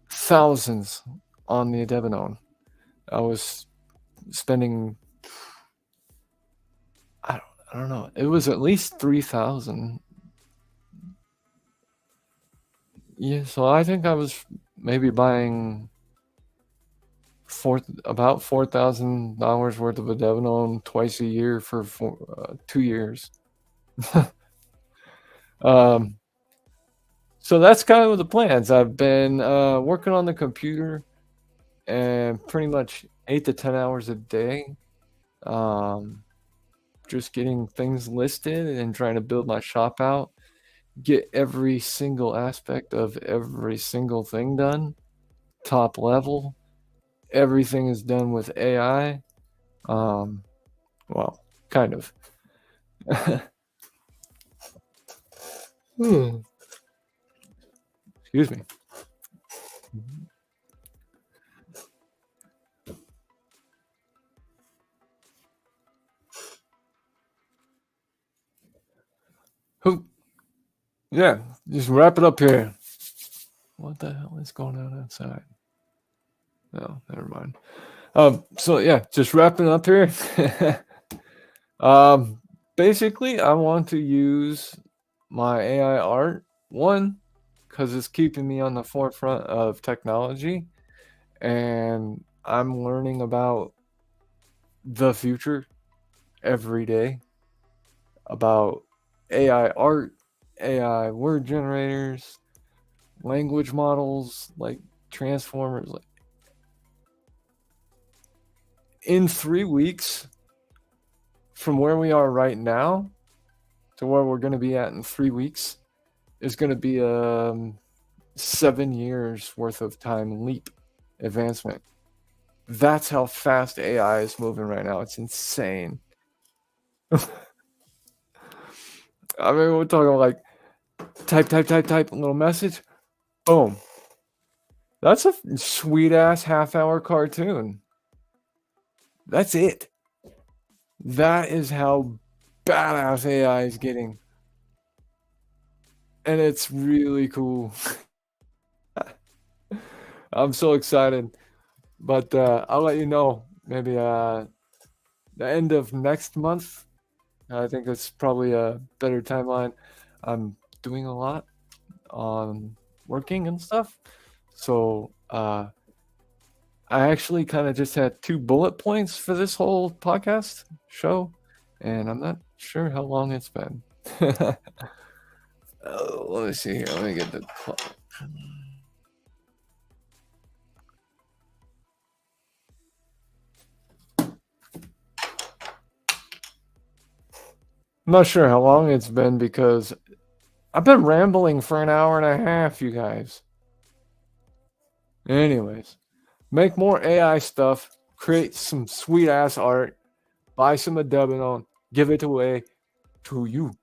thousands on the Idebenone. I was spending, I don't know, it was at least 3,000. Yeah, so I think I was maybe buying about $4,000 worth of Idebenone twice a year for 2 years. So that's kind of the plans. I've been working on the computer and pretty much 8 to 10 hours a day, just getting things listed and trying to build my shop out, get every single aspect of every single thing done, top level. Everything is done with AI. Well, kind of. Excuse me. Yeah, just wrap it up here. What the hell is going on outside? No, never mind. So yeah, just wrapping up here. Basically, I want to use my AI art, one, because it's keeping me on the forefront of technology, and I'm learning about the future every day, about AI art, AI word generators, language models like transformers. In 3 weeks from where we are right now to where we're going to be at in 3 weeks is going to be 7 years worth of time leap advancement. That's how fast AI is moving right now. It's insane. I mean, we're talking like type, a little message. Boom. That's a sweet ass half-hour cartoon. That's it. That is how badass AI is getting. And it's really cool. I'm so excited. But I'll let you know maybe the end of next month. I think that's probably a better timeline. I'm doing a lot on working and stuff. So I actually kind of just had 2 bullet points for this whole podcast show, and I'm not sure how long it's been. Let me see here. Let me get the clock. I'm not sure how long it's been because I've been rambling for an hour and a half, you guys. Anyways, make more AI stuff, create some sweet ass art, buy some Idebenone, give it away to you.